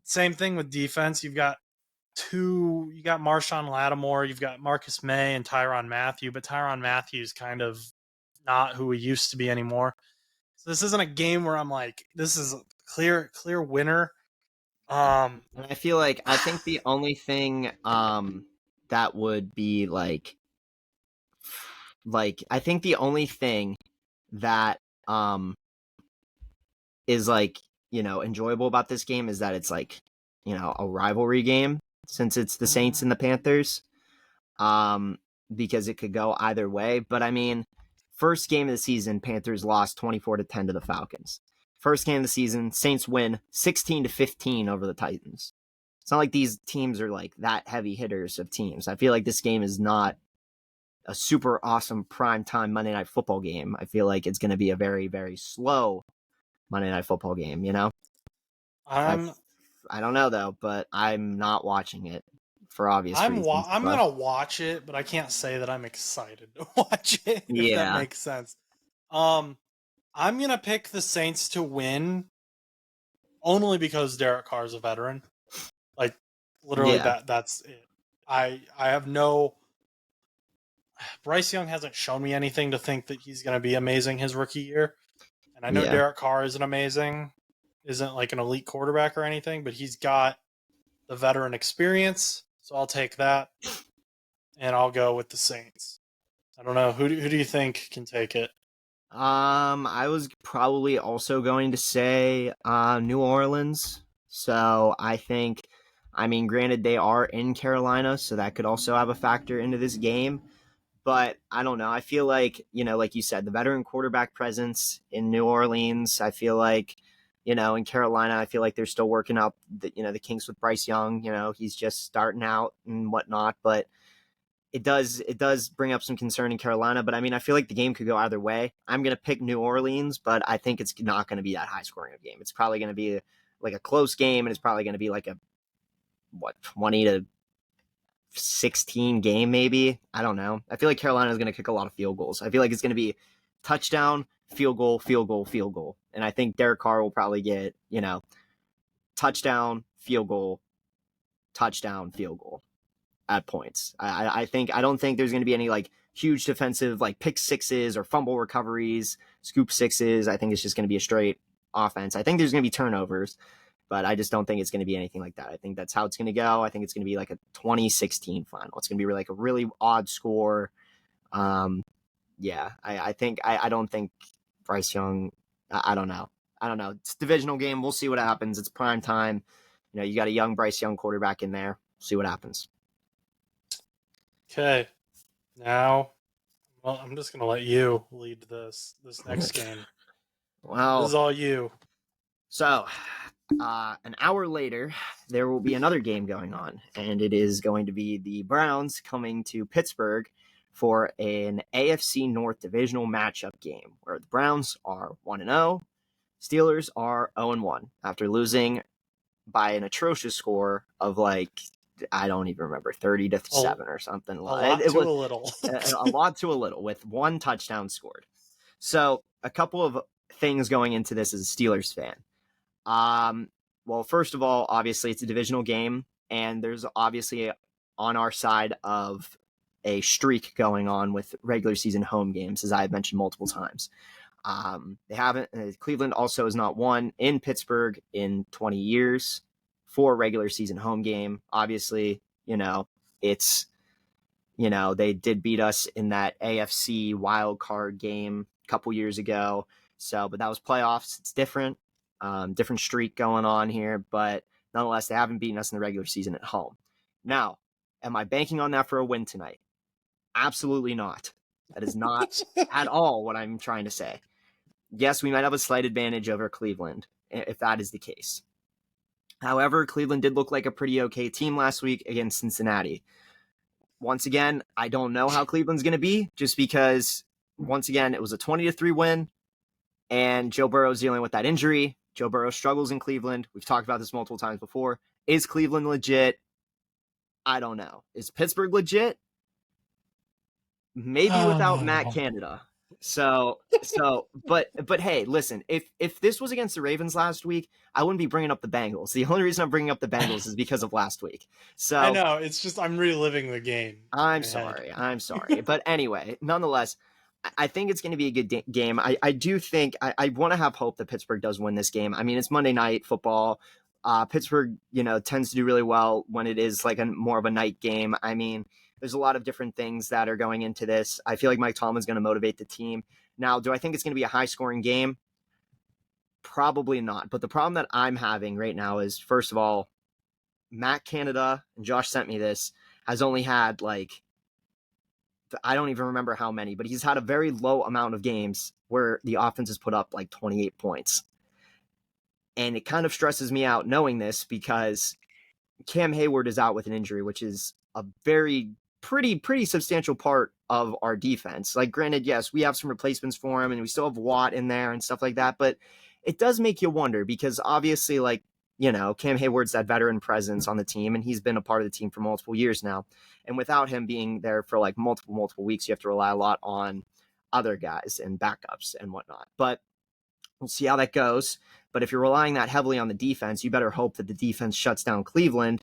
Same thing with defense. You got Marshawn Lattimore, you've got Marcus May and Tyrann Mathieu, but Tyrann Mathieu's kind of not who he used to be anymore. So this isn't a game where I'm like, this is a clear winner. And I think the only thing that would be I think the only thing that is enjoyable about this game is that it's a rivalry game, since it's the Saints and the Panthers, because it could go either way. But I mean, first game of the season, Panthers lost 24-10 to the Falcons. First game of the season, Saints win 16-15 over the Titans. It's not like these teams are that heavy hitters of teams. I feel like this game is not a super awesome primetime Monday Night Football game. I feel like it's going to be a very, very slow Monday Night Football game, I don't know, though, but I'm not watching it for obvious reasons. I'm going to watch it, but I can't say that I'm excited to watch it, if that makes sense. I'm going to pick the Saints to win only because Derek Carr is a veteran. Literally, that's it. I have no... Bryce Young hasn't shown me anything to think that he's going to be amazing his rookie year. And I know Derek Carr isn't an elite quarterback or anything, but he's got the veteran experience. So I'll take that, and I'll go with the Saints. I don't know. Who do you think can take it? I was probably also going to say New Orleans. So I think, granted, they are in Carolina, so that could also have a factor into this game. But I don't know. I feel like, like you said, the veteran quarterback presence in New Orleans, I feel like, in Carolina, I feel like they're still working out the kinks with Bryce Young. He's just starting out and whatnot. But it does bring up some concern in Carolina. But I feel like the game could go either way. I'm going to pick New Orleans, but I think it's not going to be that high scoring of a game. It's probably going to be a close game, and it's probably going to be a 20-16 game, maybe. I don't know. I feel like Carolina is going to kick a lot of field goals. I feel like it's going to be touchdown, field goal, field goal, field goal. And I think Derek Carr will probably get, touchdown, field goal, touchdown, field goal at points. I don't think there's going to be any like huge defensive like pick sixes or fumble recoveries, scoop sixes. I think it's just going to be a straight offense. I think there's going to be turnovers, but I just don't think it's going to be anything like that. I think that's how it's going to go. I think it's going to be like a 2016 final. It's going to be like a really odd score. Yeah, I don't think Bryce Young. I don't know. It's a divisional game. We'll see what happens. It's prime time. You got a young Bryce Young quarterback in there. See what happens. Okay. Now, well, I'm just going to let you lead this next game. Well, this is all you. So, an hour later, there will be another game going on, and it is going to be the Browns coming to Pittsburgh for an AFC North divisional matchup game, where the Browns are 1-0, Steelers are 0-1 after losing by an atrocious score of like, I don't even remember, 30-7 or something. A lot to a little. A lot to a little, with one touchdown scored. So a couple of things going into this as a Steelers fan. Well, first of all, obviously it's a divisional game, and there's obviously on our side of a streak going on with regular season home games, as I've mentioned multiple times. They haven't. Cleveland also has not won in Pittsburgh in 20 years for a regular season home game. Obviously, it's, they did beat us in that AFC wild card game a couple years ago. So, but that was playoffs. It's different, different streak going on here. But nonetheless, they haven't beaten us in the regular season at home. Now, am I banking on that for a win tonight? Absolutely not. That is not at all what I'm trying to say. Yes, we might have a slight advantage over Cleveland if that is the case. However, Cleveland did look like a pretty okay team last week against Cincinnati. Once again, I don't know how Cleveland's going to be, just because, once again, it was a 20-3 win, and Joe Burrow's dealing with that injury. Joe Burrow struggles in Cleveland. We've talked about this multiple times before. Is Cleveland legit? I don't know. Is Pittsburgh legit? Maybe without Matt Canada. But hey, listen, if this was against the Ravens last week, I wouldn't be bringing up the Bengals. The only reason I'm bringing up the Bengals is because of last week. So I know, it's just I'm reliving the game. I'm sorry. But anyway, nonetheless, I think it's going to be a good game. I do think I want to have hope that Pittsburgh does win this game. I mean, it's Monday night football. Pittsburgh, tends to do really well when it is like more of a night game. I mean, there's a lot of different things that are going into this. I feel like Mike Tomlin's going to motivate the team. Now, do I think it's going to be a high-scoring game? Probably not. But the problem that I'm having right now is, first of all, Matt Canada, and Josh sent me this, has only had I don't even remember how many, but he's had a very low amount of games where the offense has put up like 28 points. And it kind of stresses me out knowing this, because Cam Hayward is out with an injury, which is a pretty substantial part of our defense. Like, granted, yes, we have some replacements for him and we still have Watt in there and stuff like that, but it does make you wonder, because obviously, Cam Hayward's that veteran presence on the team, and he's been a part of the team for multiple years now. And without him being there for like multiple weeks, you have to rely a lot on other guys and backups and whatnot. But we'll see how that goes. But if you're relying that heavily on the defense, you better hope that the defense shuts down Cleveland,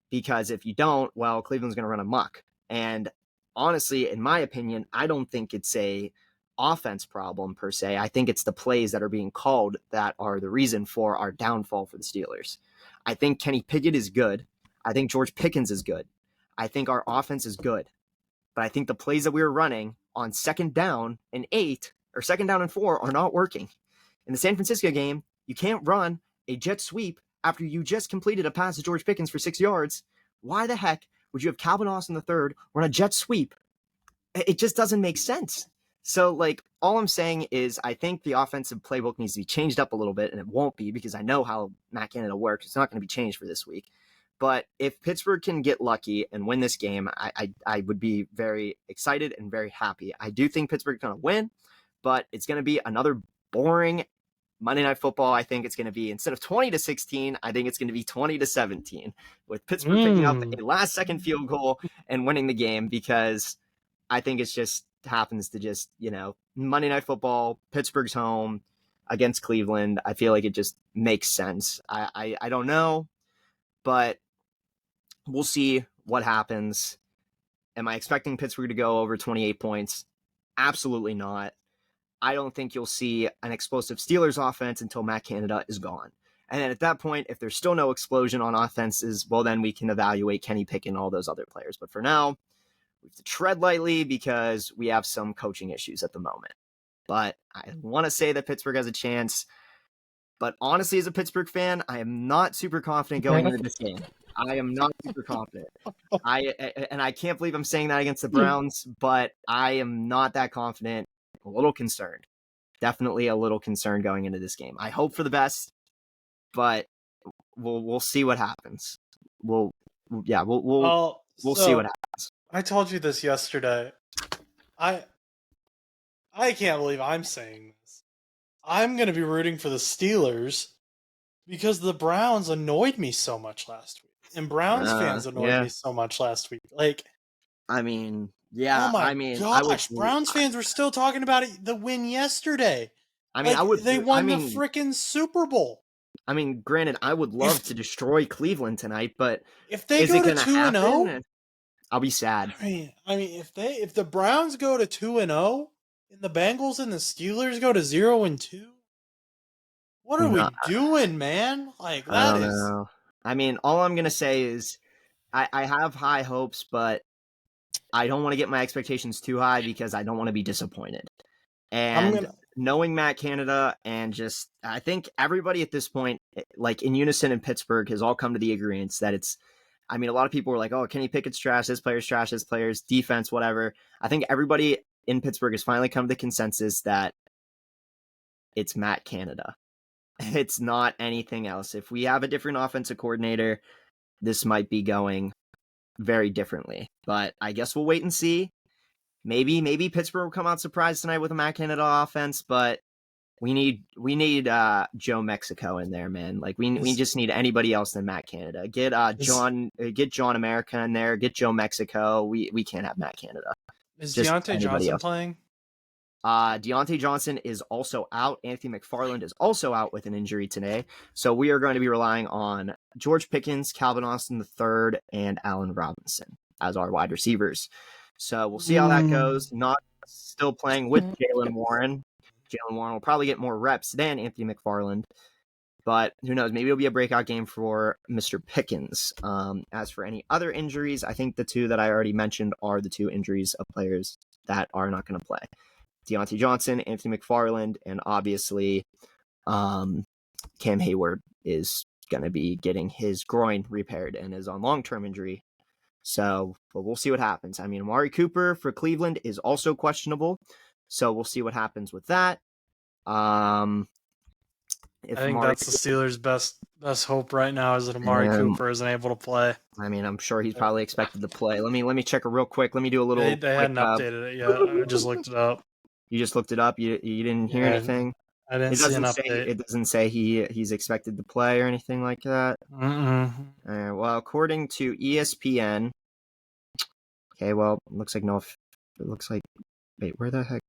because if you don't, well, Cleveland's going to run amok. And honestly, in my opinion, I don't think it's a offense problem per se. I think it's the plays that are being called that are the reason for our downfall for the Steelers. I think Kenny Pickett is good. I think George Pickens is good. I think our offense is good. But I think the plays that we were running on 2nd down and 8 or 2nd down and 4 are not working. In the San Francisco game, you can't run a jet sweep after you just completed a pass to George Pickens for 6 yards. Why the heck would you have Calvin Austin III run a jet sweep? It just doesn't make sense. So, all I'm saying is I think the offensive playbook needs to be changed up a little bit, and it won't be, because I know how Matt Canada works. It's not going to be changed for this week. But if Pittsburgh can get lucky and win this game, I would be very excited and very happy. I do think Pittsburgh's going to win, but it's going to be another boring Monday Night Football, I think it's going to be, instead of 20-16, I think it's going to be 20-17, with Pittsburgh picking up a last-second field goal and winning the game, because I think it's just happens to just, Monday Night Football, Pittsburgh's home against Cleveland. I feel like it just makes sense. I don't know, but we'll see what happens. Am I expecting Pittsburgh to go over 28 points? Absolutely not. I don't think you'll see an explosive Steelers offense until Matt Canada is gone. And then at that point, if there's still no explosion on offenses, well, then we can evaluate Kenny Pickett and all those other players. But for now, we have to tread lightly because we have some coaching issues at the moment. But I want to say that Pittsburgh has a chance. But honestly, as a Pittsburgh fan, I am not super confident going into this game. I am not super confident. I can't believe I'm saying that against the Browns, but I am not that confident. A little concerned. Definitely a little concerned going into this game. I hope for the best, but we'll see what happens. We'll see what happens. I told you this yesterday. I can't believe I'm saying this. I'm going to be rooting for the Steelers because the Browns annoyed me so much last week. And Browns fans annoyed me so much last week. Like, I mean, yeah. Oh my gosh, Browns fans were still talking about the win yesterday. I mean, they won the freaking Super Bowl. I mean, granted, I would love to destroy Cleveland tonight, but if they go to 2-0, I'll be sad. I mean, if the Browns go to 2-0, and the Bengals and the Steelers go to 0-2, what are we doing, man? Like, that is. Know. I mean, all I'm gonna say is, I have high hopes, but I don't want to get my expectations too high because I don't want to be disappointed. And knowing Matt Canada, and just, I think everybody at this point, like in unison in Pittsburgh, has all come to the agreement that it's, I mean, a lot of people were like, oh, Kenny Pickett's trash, his players, defense, whatever. I think everybody in Pittsburgh has finally come to the consensus that it's Matt Canada. It's not anything else. If we have a different offensive coordinator, this might be going very differently. But I guess we'll wait and see. Maybe Pittsburgh will come out surprised tonight with a Matt Canada offense, but we need Joe Mexico in there, man. Like we just need anybody else than Matt Canada. Get John America in there. Get Joe Mexico. We can't have Matt Canada. Is Deontay Johnson playing? Deontay Johnson is also out. Anthony McFarland is also out with an injury today. So we are going to be relying on George Pickens, Calvin Austin III, and Allen Robinson as our wide receivers. So we'll see how that goes. Not still playing with Jaylen Warren. Jaylen Warren will probably get more reps than Anthony McFarland. But who knows? Maybe it'll be a breakout game for Mr. Pickens. As for any other injuries, I think the two that I already mentioned are the two injuries of players that are not going to play. Deontay Johnson, Anthony McFarland, and obviously Cam Hayward is going to be getting his groin repaired and is on long-term injury. So, but we'll see what happens. I mean, Amari Cooper for Cleveland is also questionable. So we'll see what happens with that. I think that's the Steelers' best hope right now is that Amari Cooper isn't able to play. I mean, I'm sure he's probably expected to play. Let me check it real quick. Let me do a little. They hadn't updated it yet. I just looked it up. You just looked it up. You didn't hear anything. I didn't see an update. It doesn't say he's expected to play or anything like that. Well, according to ESPN. Okay, well, it looks like no. It looks like. Wait, where the heck?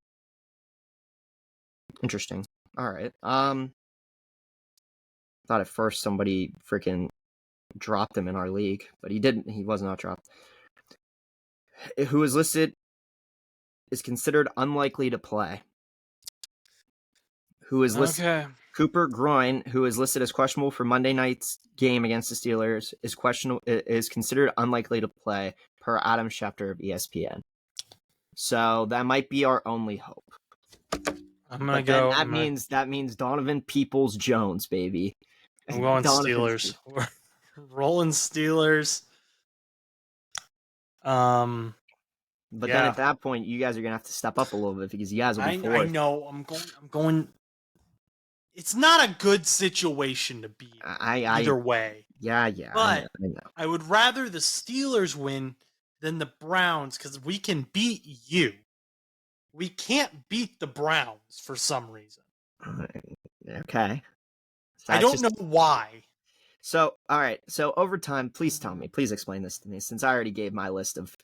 Interesting. All right. Thought at first somebody freaking dropped him in our league, but he didn't. He was not dropped. Who is listed is considered unlikely to play. Who is listed? Okay. Cooper groin, who is listed as questionable for Monday night's game against the Steelers, is considered unlikely to play per Adam Schefter of ESPN. So that might be our only hope. I'm gonna go. That means Donovan Peoples-Jones, baby. I'm going Steelers. We're rolling Steelers. But then at that point, you guys are gonna have to step up a little bit because you guys will be fourth. I know. I'm going. It's not a good situation to be in either way. Yeah. But I know. I would rather the Steelers win than the Browns because we can beat you. We can't beat the Browns for some reason. Okay. So I that's don't just know why. so. All right. So overtime, please tell me. Please explain this to me, since I already gave my list of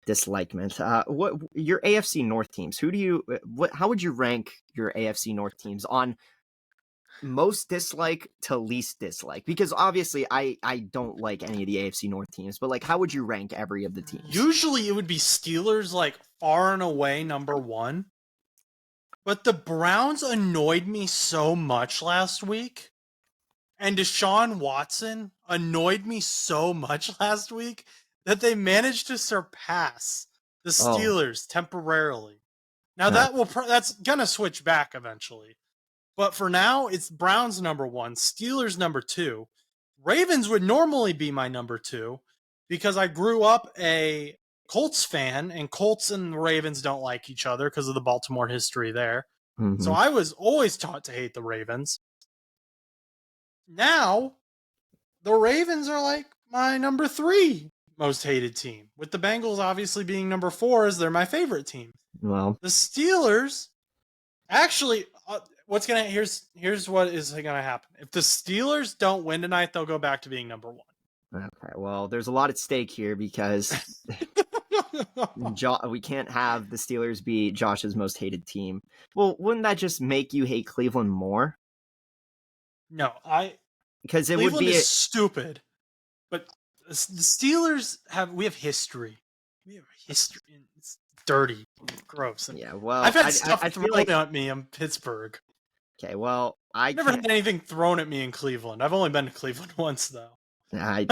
dislikement. What your AFC North teams? Who do you? What? How would you rank your AFC North teams on most dislike to least dislike? Because obviously, I don't like any of the AFC North teams, but like, how would you rank every of the teams? Usually it would be Steelers like far and away number one. But the Browns annoyed me so much last week. And Deshaun Watson annoyed me so much last week that they managed to surpass the Oh, Steelers temporarily. Now uh, that's gonna switch back eventually. But for now, it's Browns number one, Steelers number two. Ravens would normally be my number two because I grew up a Colts fan, and Colts and Ravens don't like each other because of the Baltimore history there. So mhm. I was always taught to hate the Ravens. Now, the Ravens are like my number three most hated team, with the Bengals obviously being number four as they're my favorite team. Well, The Steelers, actually, here's what is gonna happen. If the Steelers don't win tonight, they'll go back to being number one. okay. Well, there's a lot at stake here because we can't have the Steelers be Josh's most hated team. Well, wouldn't that just make you hate Cleveland more? No, Because it would Cleveland be is stupid, but the Steelers have history. We have history. It's dirty, gross. And yeah. Well, I've had stuff I thrown feel like at me in Pittsburgh. okay. Well, I Never can't. had anything thrown at me in Cleveland. I've only been to Cleveland once, though. I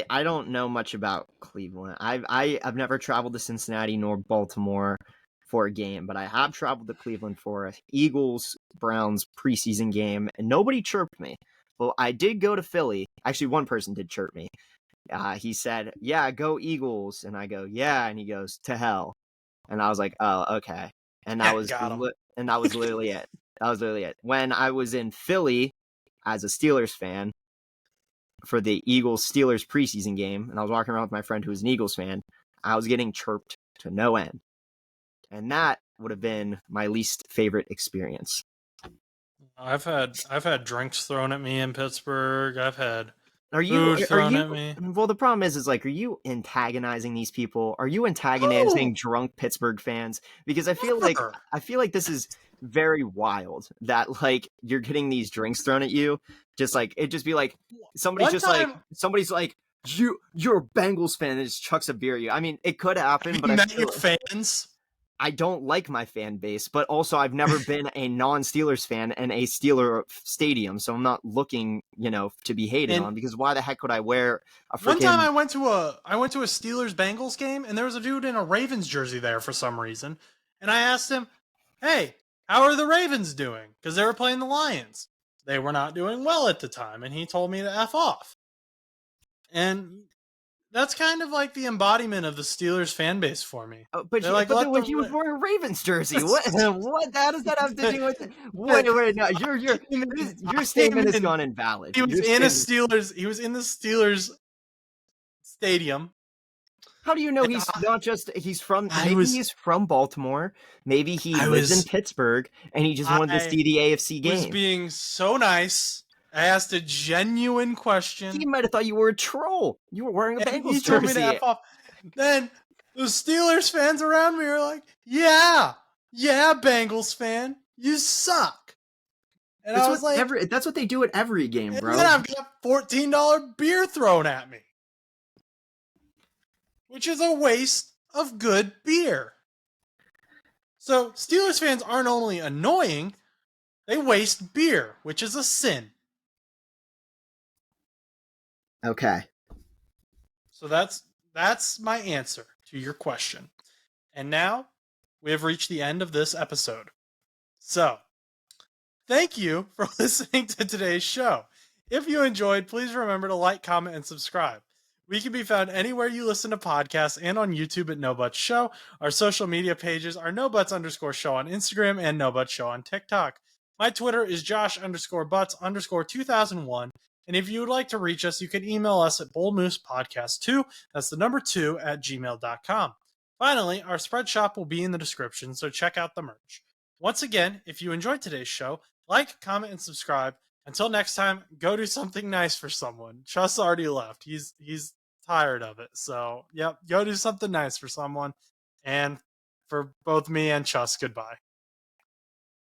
I don't know much about Cleveland. I've never traveled to Cincinnati nor Baltimore for a game, but I have traveled to Cleveland for a Eagles Browns preseason game, and nobody chirped me. Well, I did go to Philly. Actually, one person did chirp me. He said, "Yeah, go Eagles," and I go, "Yeah," and he goes, "To hell," and I was like, "Oh, okay." And that Yeah, was got him. and that was literally it. That was literally it. When I was in Philly as a Steelers fan for the Eagles Steelers preseason game, and I was walking around with my friend who was an Eagles fan, I was getting chirped to no end. And that would have been my least favorite experience. I've had drinks thrown at me in Pittsburgh. I've had Are food thrown you at me. well the problem is like, are you antagonizing these people? Are you No, antagonizing drunk Pittsburgh fans? Because never. I feel like this is very wild that like you're getting these drinks thrown at you. Just like it just be like One time somebody's like you're a Bengals fan and just chucks a beer at you. I mean, it could happen, but you met your fans. I don't like my fan base, but also I've never been a non-Steelers fan in a Steeler stadium, so I'm not looking, to be hated And on, because why the heck would I wear a one time freaking I went to a Steelers Bengals game, and there was a dude in a Ravens jersey there for some reason, and I asked him, "Hey, how are the Ravens doing?" Because they were playing the Lions. They were not doing well at the time, and he told me to f off. And that's kind of like the embodiment of the Steelers fan base for me. They're like, but let then he was wearing a Ravens jersey. What how does that have to do with it? Wait, no, your statement has gone invalid. He was Your in a statement, Steelers. He was in the Steelers stadium. how do you know And he's not just he's from I maybe was he's from Baltimore, maybe he I lives in was Pittsburgh and he just wanted to I see the AFC was game. being so nice. I asked a genuine question. He might have thought you were a troll. You were wearing a And he Bengals told me to jersey. F off. Then the Steelers fans around me are like, yeah, Bengals fan, you suck. And I was like, That's what they do at every game, and bro. then I've got $14 beer thrown at me, which is a waste of good beer. So Steelers fans aren't only annoying, they waste beer, which is a sin. Okay. So that's my answer to your question. And now we have reached the end of this episode. So, thank you for listening to today's show. If you enjoyed, please remember to like, comment, and subscribe. We can be found anywhere you listen to podcasts and on YouTube at No Butts Show. Our social media pages are NoButts_show on Instagram and No Butts Show on TikTok. My Twitter is Josh_Butts_2001. And if you would like to reach us, you can email us at bullmoosepodcast2, that's the number 2, at gmail.com. Finally, our spread shop will be in the description, so check out the merch. Once again, if you enjoyed today's show, Like, comment, and subscribe. Until next time, go do something nice for someone. Chus already left. He's tired of it. So, yep, go do something nice for someone. And for both me and Chus, goodbye.